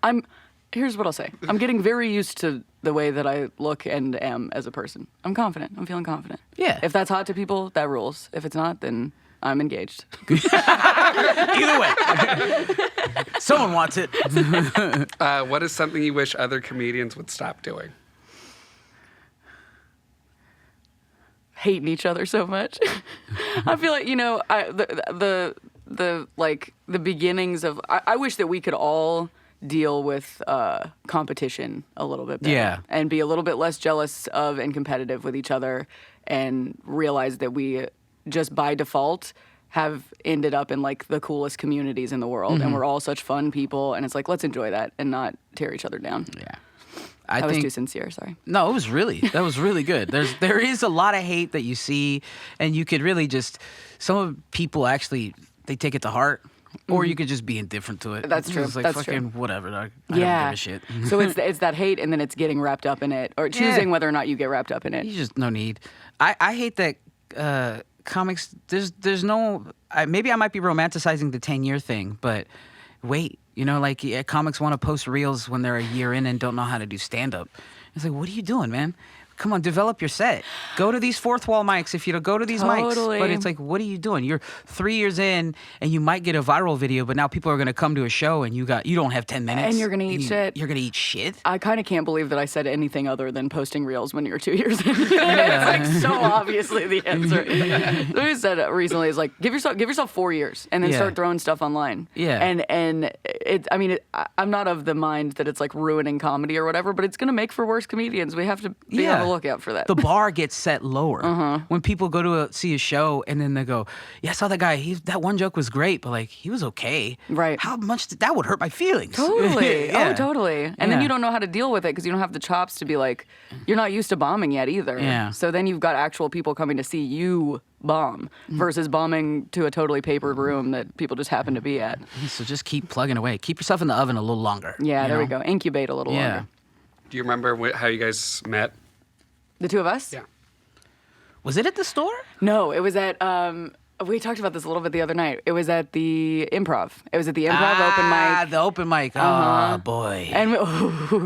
I'm. Here's what I'll say. I'm getting very used to the way that I look and am as a person. I'm confident. I'm feeling confident. Yeah. If that's hot to people, that rules. If it's not, then I'm engaged. Either way. Someone wants it. What is something you wish other comedians would stop doing? Hating each other so much. I feel like, the beginnings of. I wish that we could all deal with competition a little bit better. Yeah. And be a little bit less jealous of and competitive with each other and realize that we just by default have ended up in like the coolest communities in the world and we're all such fun people and it's like let's enjoy that and not tear each other down. Yeah. I was too sincere, sorry. No, that was really good. There is a lot of hate that you see, and you could really just some people actually they take it to heart, or you could just be indifferent to it. That's true. It's like That's fucking true. whatever. I Yeah. don't give a shit. So it's that hate and then it's getting wrapped up in it or choosing whether or not you get wrapped up in it. You just no need. I hate that comics. There's no. Maybe I might be romanticizing the 10-year thing, but wait. Comics want to post reels when they're a year in and don't know how to do stand-up. It's like, what are you doing, man? come on, develop your set. Go to these fourth wall mics if you don't go to these mics. But it's like, what are you doing? You're 3 years in, and you might get a viral video, but now people are going to come to a show, and you don't have 10 minutes. And you're going to eat shit. You're going to eat shit? I kind of can't believe that I said anything other than posting reels when you're 2 years in. It's like so obviously the answer. What I said recently is like, give yourself 4 years and then start throwing stuff online. Yeah. And I'm not of the mind that it's like ruining comedy or whatever, but it's going to make for worse comedians. We have to be on the lookout for that. The bar gets set lower. When people go to see a show and then they go, yeah, I saw that guy. That one joke was great, but like he was okay. Right. How much that would hurt my feelings? Totally. Yeah. Oh, totally. And then you don't know how to deal with it because you don't have the chops to be like, you're not used to bombing yet either. Yeah. So then you've got actual people coming to see you bomb versus bombing to a totally papered room that people just happen to be at. So just keep plugging away. Keep yourself in the oven a little longer. Yeah, there we go. Incubate a little longer. Do you remember how you guys met? The two of us? Yeah. Was it at the store? No, it was at, we talked about this a little bit the other night. It was at the Improv. It was at the Improv open mic. The open mic. Oh, boy. And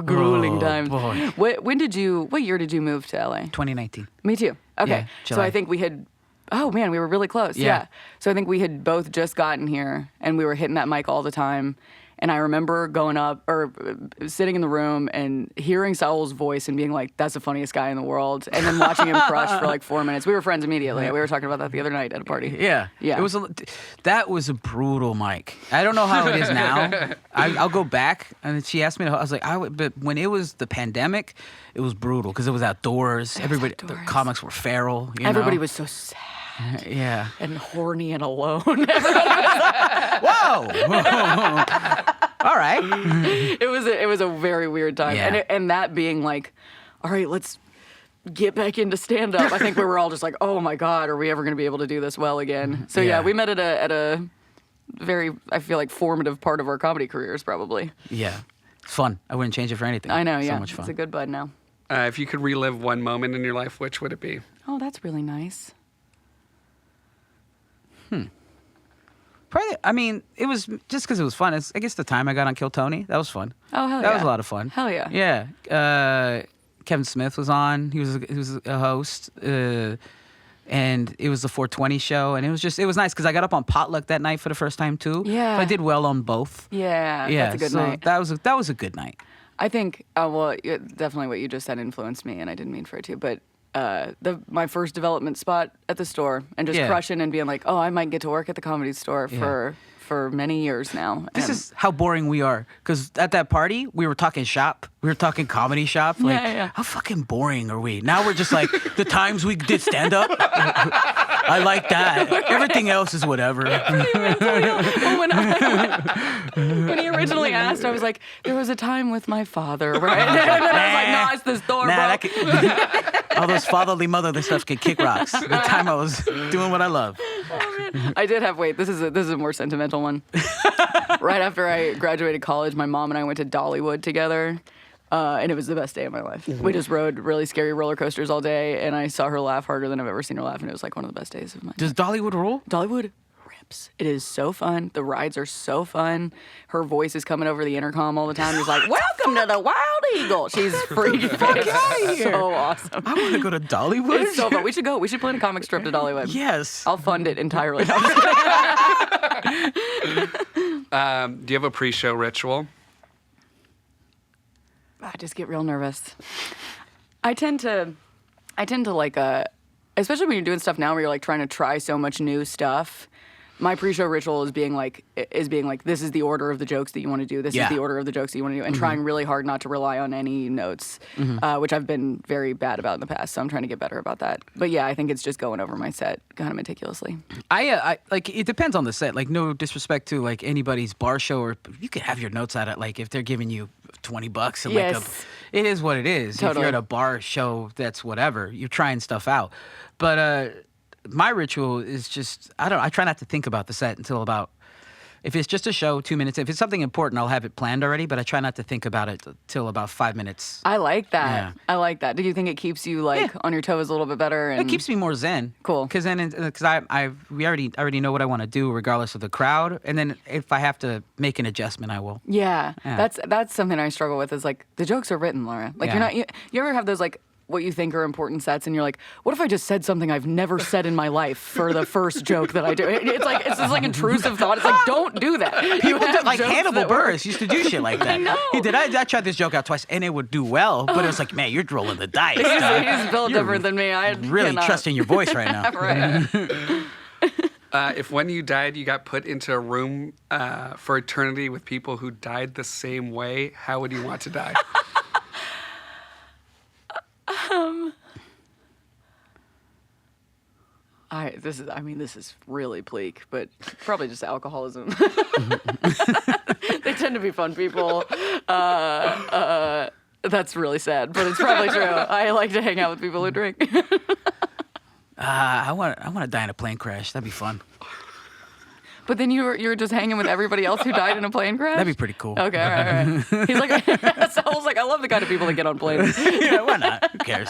grueling times. Boy. What year did you move to LA? 2019. Me too. Okay. Yeah, so July. I think we had, oh man, we were really close. Yeah. So I think we had both just gotten here and we were hitting that mic all the time. And I remember going up or sitting in the room and hearing Saul's voice and being like, that's the funniest guy in the world. And then watching him crush for like 4 minutes. We were friends immediately. We were talking about that the other night at a party. Yeah. Yeah. That was a brutal mic. I don't know how it is now. I'll go back. And she asked me, I was like, but when it was the pandemic, it was brutal because it was outdoors. Everybody, the comics were feral. Everybody was so sad. Yeah. And horny and alone. Whoa. All right. It was a very weird time. Yeah. And that being like, all right, let's get back into stand up. I think we were all just like, oh my God, are we ever going to be able to do this well again? So yeah, we met at a very, I feel like, formative part of our comedy careers probably. Yeah. It's fun. I wouldn't change it for anything. I know, So yeah. much fun. It's a good bud now. If you could relive one moment in your life, which would it be? Oh, that's really nice. Probably, I mean, it was just because it was fun. I guess the time I got on Kill Tony, that was fun. Oh, hell yeah. That was a lot of fun. Hell yeah. Yeah. Kevin Smith was on. He was a host. And it was the 420 show. And it was nice because I got up on Potluck that night for the first time too. Yeah. So I did well on both. Yeah, Yeah. that's a good so night. That was a good night. I think, definitely what you just said influenced me, and I didn't mean for it to, but my first development spot at the store and just crushing and being like, oh, I might get to work at the Comedy Store for many years now. This is how boring we are. Because at that party, we were talking shop. We were talking comedy shop. Like, how fucking boring are we? Now we're just like, the times we did stand up, I like that. Everything else is whatever. When he originally asked, I was like, there was a time with my father, right? And then I was like, no, it's the store, bro. All those fatherly, motherly stuff can kick rocks. The time I was doing what I love. Oh, man. I did have, this is a more sentimental one. Right after I graduated college, my mom and I went to Dollywood together. And it was the best day of my life. We just rode really scary roller coasters all day, and I saw her laugh harder than I've ever seen her laugh, and it was like one of the best days of my life. Does Dollywood rule? Dollywood rips. It is so fun. The rides are so fun. Her voice is coming over the intercom all the time. She's like, welcome to the Wild Eagle. She's freaking Fuck out of here. so awesome. I want to go to Dollywood. It's so fun. We should go. We should plan a comic strip to Dollywood. Yes. I'll fund it entirely. Do you have a pre-show ritual? I just get real nervous. I tend to like, especially when you're doing stuff now where you're like trying to try so much new stuff. My pre-show ritual is being like, this is the order of the jokes that you want to do. This is the order of the jokes that you want to do, and trying really hard not to rely on any notes, which I've been very bad about in the past. So I'm trying to get better about that. But yeah, I think it's just going over my set kind of meticulously. I like, it depends on the set. Like, no disrespect to like anybody's bar show, or you could have your notes out at like if they're giving you $20 and Yes. it is what it is. Totally. If you're at a bar show, that's whatever. You're trying stuff out. But my ritual is just, I try not to think about the set until about, if it's just a show, 2 minutes. If it's something important, I'll have it planned already, but I try not to think about it till about 5 minutes. I like that. Yeah. I like that. Do you think it keeps you like on your toes a little bit better? And It keeps me more zen. Cool. Because we already know what I want to do regardless of the crowd. And then if I have to make an adjustment, I will. Yeah. That's something I struggle with is like the jokes are written, Laura. Like Yeah. you ever have those like what you think are important sets, and you're like, what if I just said something I've never said in my life for the first joke that I do? It's just like intrusive thought. It's like, don't do that. People did, like jokes Hannibal that work. Buress used to do shit like that. I know. He did. I tried this joke out twice, and it would do well, but it was like, man, you're rolling the dice. He's built different than me. I Really cannot. trusting your voice right now. Right. If when you died, you got put into a room for eternity with people who died the same way, how would you want to die? This is really bleak, but probably just alcoholism. They tend to be fun people. That's really sad, but it's probably true. I like to hang out with people who drink. I want to die in a plane crash. That'd be fun. But then you're just hanging with everybody else who died in a plane crash? That'd be pretty cool. Okay, all right. He's like, Saul's like, I love the kind of people that get on planes. Yeah, why not? Who cares?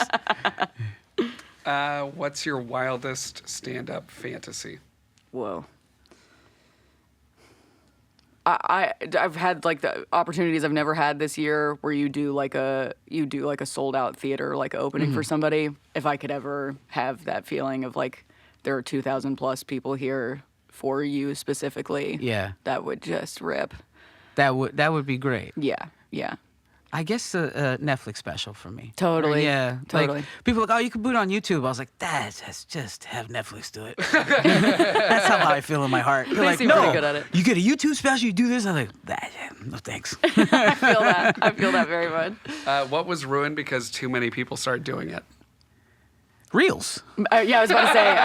What's your wildest stand-up fantasy? Whoa. I've had like the opportunities I've never had this year where you do like a sold out theater like opening for somebody. If I could ever have that feeling of like there are 2,000 plus people here for you specifically, Yeah. that would just rip. That would be great. Yeah, yeah. I guess a Netflix special for me. Totally. Yeah. Totally. Like, people are like, oh, you can put it on YouTube. I was like, that's just have Netflix do it. That's how I feel in my heart. They're like, seem no, pretty good at it. you get a YouTube special, you do this. I'm like, no thanks. I feel that. I feel that very much. What was ruined because too many people started doing it? Reels. Yeah, I was about to say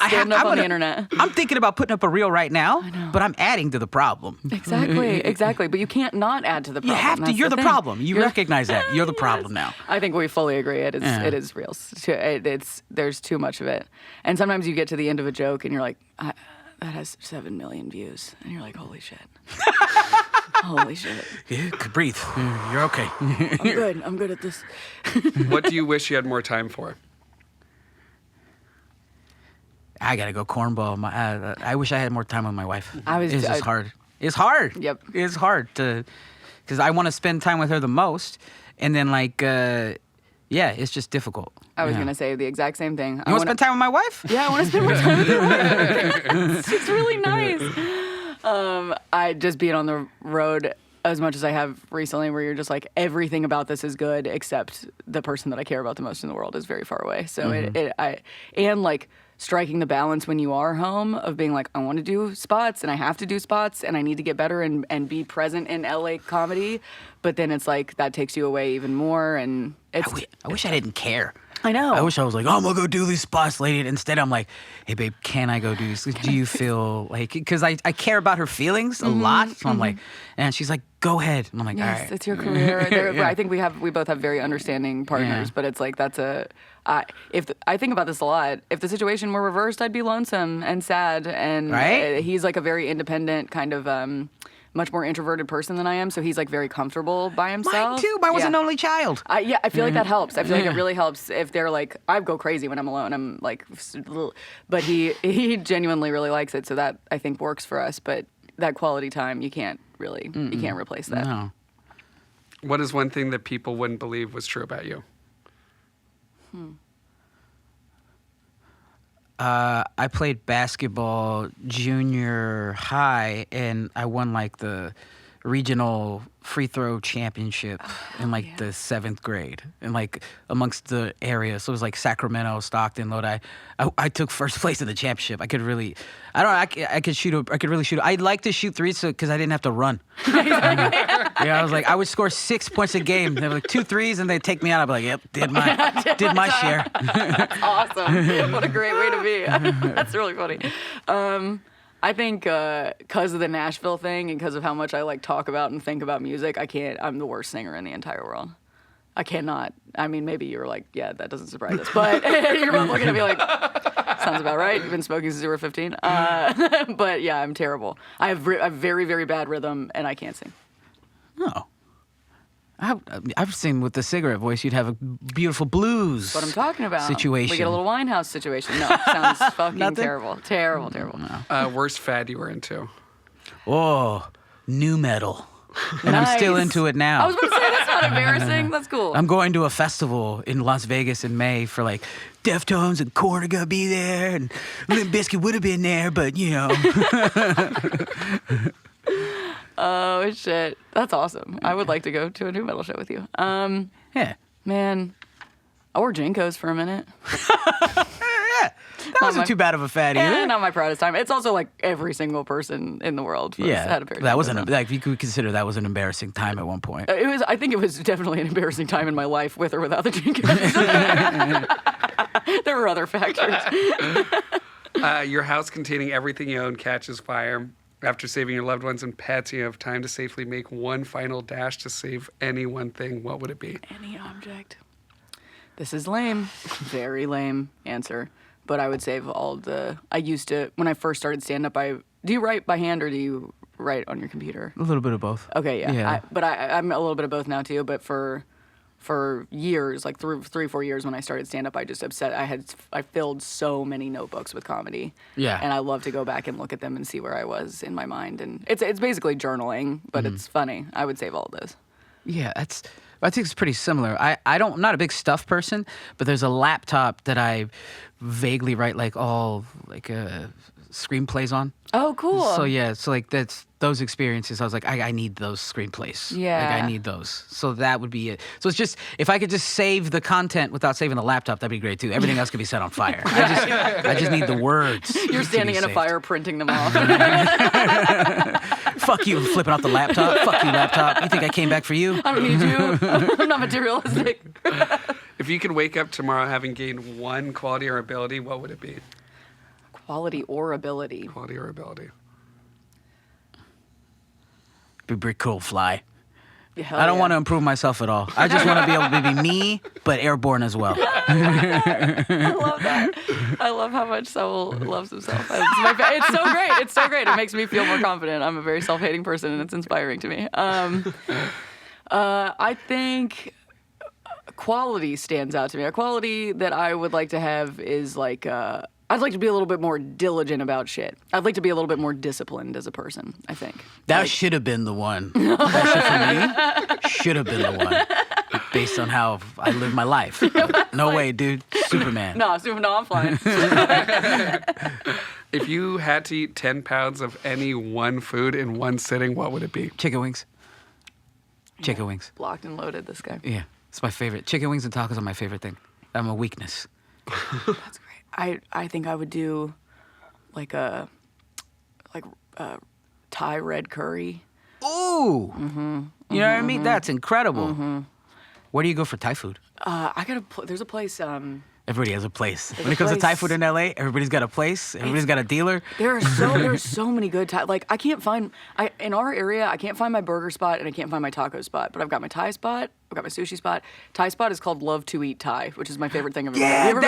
stand up on the internet. I'm thinking about putting up a reel right now, but I'm adding to the problem. Exactly. But you can't not add to the problem. You have to. That's You're the thing. problem. You recognize that. You're the problem now. I think we fully agree. It is. Yeah. It is real. There's too much of it, and sometimes you get to the end of a joke and you're like, that has 7 million views, and you're like, holy shit. Holy shit. Yeah, breathe. You're okay. I'm good at this. What do you wish you had more time for? I gotta go cornball. I wish I had more time with my wife. It's just I- hard. It's hard. Yep. It's hard because I want to spend time with her the most, and then it's just difficult. I was Yeah. gonna say the exact same thing. You want to spend time with my wife? Yeah, I want to spend more time with her. It's really nice. I just being on the road as much as I have recently, where you're just like, everything about this is good except the person that I care about the most in the world is very far away. So and like striking the balance when you are home of being like, I want to do spots and I have to do spots and I need to get better and be present in LA comedy, but then it's like that takes you away even more, and it's. I wish I didn't care. I know. I wish I was like, oh, I'm gonna go do these spots later. Instead, I'm like, hey, babe, can I go do this? Do you feel like? Because I care about her feelings a lot. So I'm like, and she's like, go ahead. And I'm like, Yes, all right. it's your career. Yeah. I think we both have very understanding partners, Yeah. but it's like that's a. I think about this a lot. If the situation were reversed, I'd be lonesome and sad. And Right? He's like a very independent kind of. Much more introverted person than I am, so he's like very comfortable by himself. Mine too. Mine was Yeah. an only child. I feel like that helps. I feel like it really helps if they're like, I go crazy when I'm alone. I'm like, but he genuinely really likes it, so that I think works for us. But that quality time, you can't replace that. No. What is one thing that people wouldn't believe was true about you? I played basketball junior high, and I won like the regional free throw championship in like the 7th grade, and like amongst the area. So it was like Sacramento, Stockton, Lodi. I took first place in the championship. I could really shoot. I'd like to shoot threes because I didn't have to run. I was like, I would score 6 points a game. They were like 2 threes, and they'd take me out. I'd be like, yep, did my share. Awesome. What a great way to be. That's really funny. I think because of the Nashville thing and because of how much I like talk about and think about music, I'm the worst singer in the entire world. I cannot. I mean, maybe you're like, yeah, that doesn't surprise us. But you're both looking at me like, sounds about right. You've been smoking since you were 15. But yeah, I'm terrible. I have very, very bad rhythm and I can't sing. No. I've seen with the cigarette voice, you'd have a beautiful blues. That's what I'm talking about. Situation. We get a little Winehouse situation. No, sounds fucking Nothing? terrible. Terrible. No. Worst fad you were into? Oh, new metal. And I'm still Nice. into it now. I was about to say, that's not embarrassing. That's cool. I'm going to a festival in Las Vegas in May for like Deftones and Korn are gonna be there, and Limp Bizkit would have been there, but you know. Oh, shit. That's awesome. I would like to go to a new metal show with you. Yeah. Man, I wore Jinkos for a minute. Yeah. That wasn't too bad of a fad either. Not my proudest time. It's also like every single person in the world had a pair of that Jinkos wasn't on. like you could consider that was an embarrassing time at one point. It was. I think it was definitely an embarrassing time in my life, with or without the Jinkos. There were other factors. Your house containing everything you own catches fire. After saving your loved ones and pets, you have time to safely make one final dash to save any one thing. What would it be? Any object. This is lame. Very lame answer. But I would save all the. I used to, when I first started stand up, do you write by hand or do you write on your computer? A little bit of both. Okay, yeah. Yeah. I'm a little bit of both now too. But for years, like 3-4 years when I started stand up, I filled so many notebooks with comedy. Yeah. And I love to go back and look at them and see where I was in my mind. And it's basically journaling, but it's funny. I would save all of those. Yeah, I think it's pretty similar. I'm not a big stuff person, but there's a laptop that I vaguely write like all like screenplays on. Oh, cool. So yeah, so like that's those experiences. I was like, I need those screenplays. Yeah. Like I need those. So that would be it. So it's just if I could just save the content without saving the laptop, that'd be great too. Everything else could be set on fire. I just need the words. You're standing in a fire printing them off. Fuck you, flipping off the laptop. Fuck you, laptop. You think I came back for you? I don't need you. I'm not materialistic. If you could wake up tomorrow having gained one quality or ability, what would it be? Quality or ability. Quality or ability. Be pretty cool, fly. Yeah, hell I don't yeah. want to improve myself at all. I just want to be able to be me, but airborne as well. I love that. I love how much Saul loves himself. It's so great. It's so great. It makes me feel more confident. I'm a very self-hating person, and it's inspiring to me. I think quality stands out to me. A quality that I would like to have is like I'd like to be a little bit more diligent about shit. I'd like to be a little bit more disciplined as a person, I think. That should have been the one. That shit for me should have been the one. Based on how I live my life. No way, dude. Superman. No, I'm flying. If you had to eat 10 pounds of any one food in one sitting, what would it be? Chicken wings. Chicken wings. Blocked and loaded, this guy. Yeah, it's my favorite. Chicken wings and tacos are my favorite thing. I'm a weakness. That's great. I think I would do like a Thai red curry. Ooh. Mm-hmm. You know what I mean? That's incredible. Mm-hmm. Where do you go for Thai food? There's a place. Everybody has a place. There's When a it comes to Thai place- food in LA, everybody's got a place. Everybody's got a dealer. There's so many good Thai. Like I can't find in our area. I can't find my burger spot and I can't find my taco spot. But I've got my Thai spot. I've got my sushi spot. Thai spot is called Love to Eat Thai, which is my favorite thing I've ever. Have you ever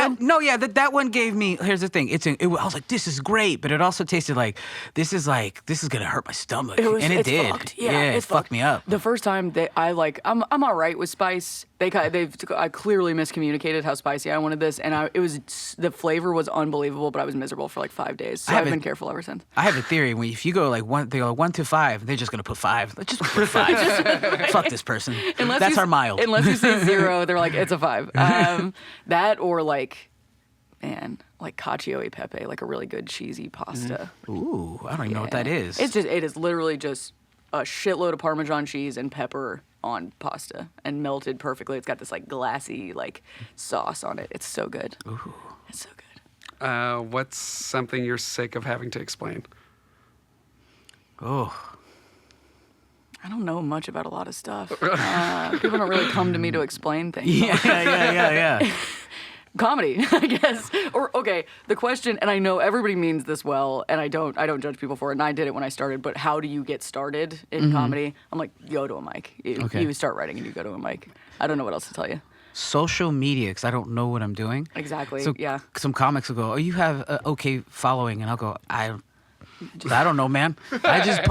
been? That one gave me. Here's the thing. I was like, this is great, but it also tasted like this is gonna hurt my stomach, and it it's did. Fucked. Yeah, it it's fucked me up. The first time I'm all right with spice. I clearly miscommunicated how spicy I wanted this, and the flavor was unbelievable, but I was miserable for like 5 days. So I've been careful ever since. I have a theory. If you go like they go 1 to 5, they're just gonna put 5. Let's just put 5. Fuck this person. That's our mild. Unless you say 0, they're like it's a 5. That or like cacio e pepe, like a really good cheesy pasta. Ooh, I don't even know what that is. It is literally just a shitload of Parmesan cheese and pepper on pasta and melted perfectly. It's got this like glassy like sauce on it. It's so good. Ooh. It's so good. What's something you're sick of having to explain? Oh. I don't know much about a lot of stuff. People don't really come to me to explain things. Yeah. Comedy, I guess. Or okay, the question, and I know everybody means this well, and I don't judge people for it, and I did it when I started, but how do you get started in comedy? I'm like, go to a mic. You start writing and you go to a mic. I don't know what else to tell you. Social media, because I don't know what I'm doing. Exactly, So yeah. some comics will go, oh, you have an okay following, and I'll go, I don't know, man. I just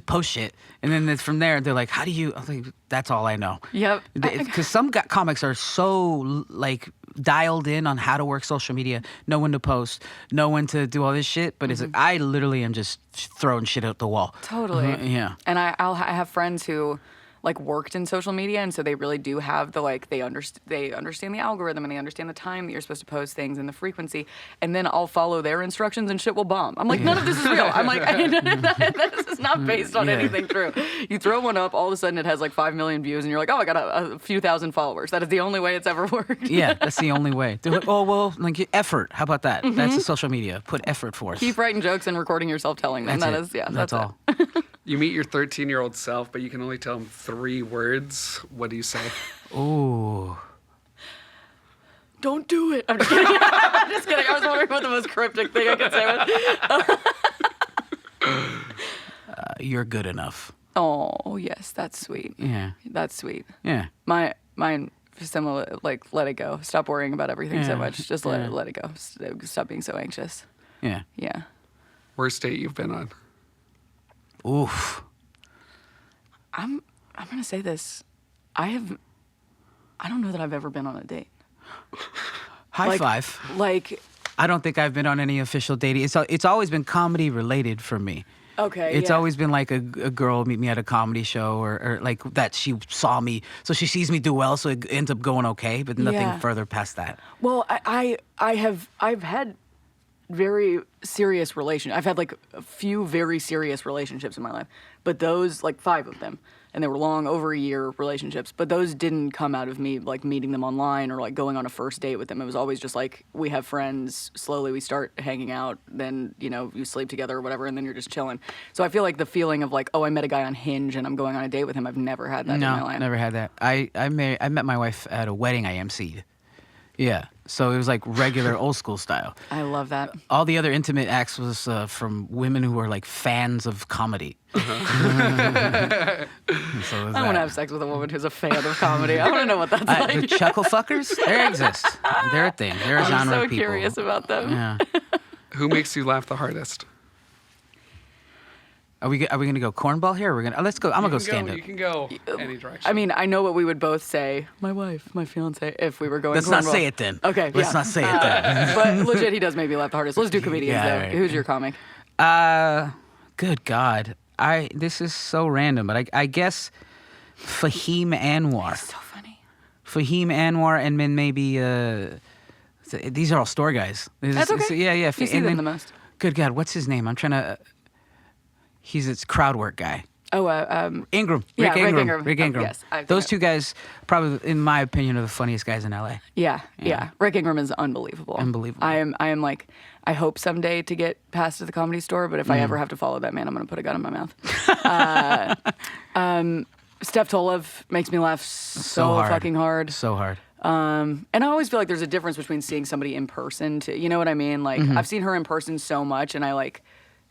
post shit, and then it's from there. They're like, "How do you?" I'm like, "That's all I know." Yep. Because some comics are so like dialed in on how to work social media, know when to post, know when to do all this shit. But it's like I literally am just throwing shit out the wall. Totally. Yeah. And I have friends who like worked in social media, and so they really do have the like they understand the algorithm and they understand the time that you're supposed to post things and the frequency, and then I'll follow their instructions and shit will bomb. I'm like, none of this is real. I'm like, this is not based on anything true. You throw one up, all of a sudden it has like 5 million views, and you're like, oh, I got a few thousand followers. That is the only way it's ever worked. Yeah, that's the only way. They're like, oh well, like effort. How about that? That's the social media. Put effort forth. Keep writing jokes and recording yourself telling them. That's all. You meet your 13-year-old self, but you can only tell him 3 words. What do you say? Ooh. Don't do it. I'm just kidding. I'm just kidding. I was wondering what the most cryptic thing I could say was. You're good enough. Oh, yes, that's sweet. Yeah. That's sweet. Yeah. Mine similar, like let it go. Stop worrying about everything so Yeah. much. Just let it go. Stop being so anxious. Yeah. Yeah. Worst date you've been on? Oof. I'm gonna say this. I don't know that I've ever been on a date. High five. Like, I don't think I've been on any official dating. It's always been comedy related for me. okay. It's yeah. always been like a girl meet me at a comedy show or like that she saw me, so she sees me do well, so it ends up going okay, but nothing Yeah. further past that. Well, I've had very serious I've had like a few very serious relationships in my life, but those like 5 of them, and they were long, over a year relationships. But those didn't come out of me like meeting them online or like going on a first date with them. It was always just like we have friends. Slowly we start hanging out. Then you sleep together or whatever, and then you're just chilling. So I feel like the feeling of like, oh, I met a guy on Hinge and I'm going on a date with him. I've never had that in my life. Never had that. I met my wife at a wedding I emceed. Yeah, so it was like regular old school style. I love that. All the other intimate acts was from women who were like fans of comedy. So it was I want that. to have sex with a woman who's a fan of comedy. I want to know what that's like. The chuckle fuckers, they exist. They're a thing. They're a I'm genre so of people. curious about them. Yeah. Who makes you laugh the hardest? Are we gonna go cornball here? Or we're gonna let's go. I'm gonna go You can stand up. You can go any direction. I mean, I know what we would both say. My wife, my fiance, if we were going. Let's not cornball. say it then. Okay, Let's yeah. not say it then. But legit, he does make me laugh the hardest. Let's do comedians Yeah, though. right. Who's your comic? Good God. This is so random, but I guess Fahim Anwar. So funny. Fahim Anwar, and then maybe these are all store guys. That's okay. Yeah. You see them the most. Good God, what's his name? I'm trying to. He's this crowd work guy. Oh, Ingram. Yeah, Rick Rick Ingram. Ingram. Rick Oh, Ingram. yes, I think Those 2 guys, probably, in my opinion, are the funniest guys in LA. yeah. Rick Ingram is unbelievable. Unbelievable. I am like, I hope someday to get past to the Comedy Store, but if I ever have to follow that man, I'm gonna put a gun in my mouth. Steph Tolev makes me laugh so fucking hard. So hard. And I always feel like there's a difference between seeing somebody in person to, you know what I mean? Like I've seen her in person so much, and I like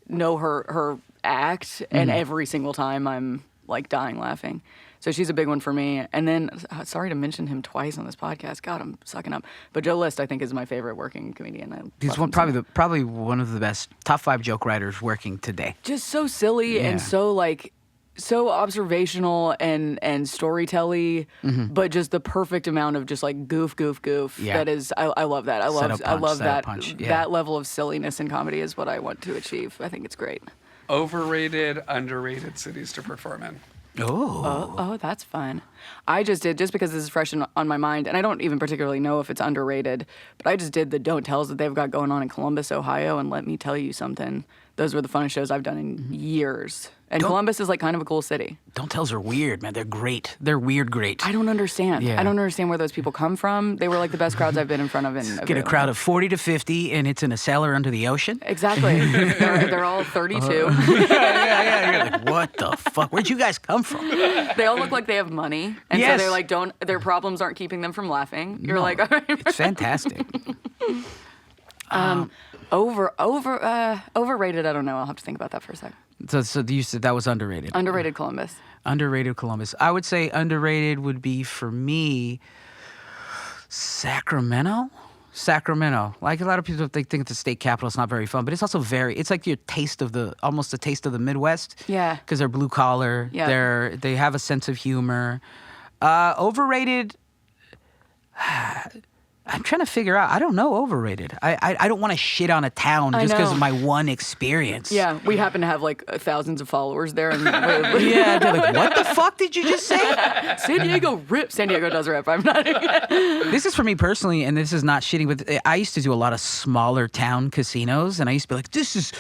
know her act, and every single time I'm like dying laughing. So she's a big one for me. And then, sorry to mention him twice on this podcast. God, I'm sucking up. But Joe List, I think, is my favorite working comedian. He's probably one of the best top 5 joke writers working today. Just so silly and so like so observational and storytelling, but just the perfect amount of just like goof. Yeah. That is, I love that. I love that. Yeah. That level of silliness in comedy is what I want to achieve. I think it's great. Overrated, underrated cities to perform in. Oh, that's fun. I just did, just because this is fresh on my mind, and I don't even particularly know if it's underrated, but I just did the Don't Tells that they've got going on in Columbus, Ohio, and let me tell you something. Those were the funnest shows I've done in years. And Columbus is like kind of a cool city. Don't Tells are weird, man. They're great. They're weird great. I don't understand. Yeah. I don't understand where those people come from. They were like the best crowds I've been in front of. Get a crowd of 40 to 50, and it's in a cellar under the ocean. Exactly. they're all 32. Yeah. You're like, what the fuck? Where'd you guys come from? They all look like they have money, and Yes. so they're like, their problems aren't keeping them from laughing. You're like, all right. It's fantastic. Overrated. I don't know. I'll have to think about that for a second. So you said that was underrated. Underrated Columbus. Underrated Columbus. I would say underrated would be for me Sacramento. Like a lot of people, they think it's a state capital. It's not very fun, but it's also it's like your almost a taste of the Midwest. Yeah. Because they're blue collar. Yeah. They have a sense of humor. Overrated. I'm trying to figure out. I don't know. Overrated. I don't want to shit on a town just because of my one experience. Yeah, we happen to have like thousands of followers there. And Yeah, they're like, what the fuck did you just say? San Diego rips. San Diego does rip. I'm not. This is for me personally, and this is not shitting with. I used to do a lot of smaller town casinos, and I used to be like, this is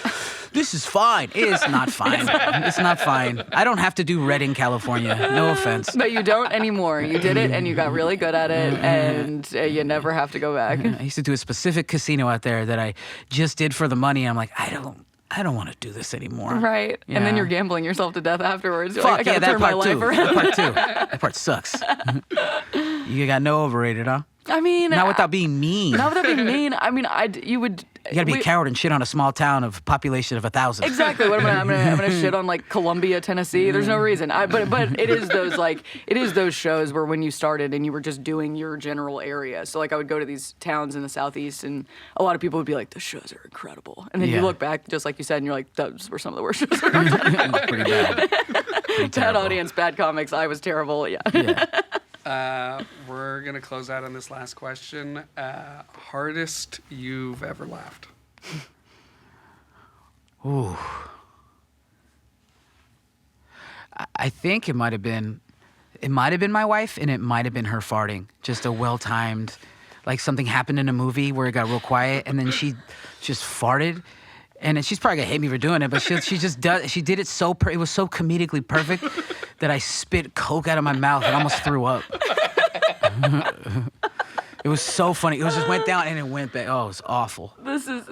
fine. It's not fine. It's not fine. I don't have to do Redding, California. No offense. But you don't anymore. You did it, and you got really good at it, and you never have to go back. I used to do a specific casino out there that I just did for the money. And I'm like, I don't want to do this anymore. Right. Yeah. And then you're gambling yourself to death afterwards. You're Fuck like, I yeah, gotta that turn my part life too. around. That part too. That part sucks. You got no overrated, huh? I mean, Not without being mean. not without being mean. I mean, you would. You gotta be a coward and shit on a small town of population of 1,000. Exactly. What I'm gonna shit on like Columbia, Tennessee. There's no reason. But it is those shows where when you started and you were just doing your general area. So like I would go to these towns in the southeast and a lot of people would be like, the shows are incredible. And then you Yeah. look back just like you said and you're like, those were some of the worst shows I've ever done. Pretty bad. Pretty Bad terrible. audience, bad comics. I was terrible. Yeah. We're going to close out on this last question. Hardest you've ever laughed? Ooh. I think it might have been my wife, and it might have been her farting. Just a well-timed, like something happened in a movie where it got real quiet, and then she just farted. And she's probably gonna hate me for doing it, but she did it so it was so comedically perfect that I spit Coke out of my mouth and almost threw up. It was so funny. It was just went down and it went back. Oh, it was awful. This is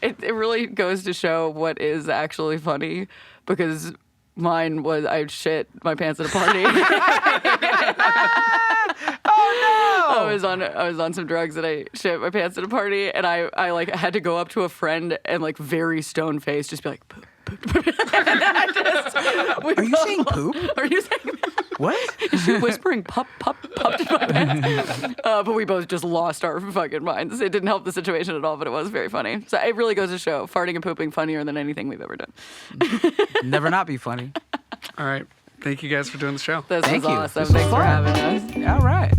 it really goes to show what is actually funny because mine was I shit my pants at a party. Oh no! I was on some drugs and I shit my pants at a party and I like had to go up to a friend and like very stone faced just be like poop. Are you saying poop? Are you saying What? she whispering pup to my pants? But we both just lost our fucking minds. It didn't help the situation at all, but it was very funny. So it really goes to show farting and pooping funnier than anything we've ever done. Never not be funny. All right. Thank you guys for doing the show. This Thank was you. awesome. This was Thanks for fun. having us. All right.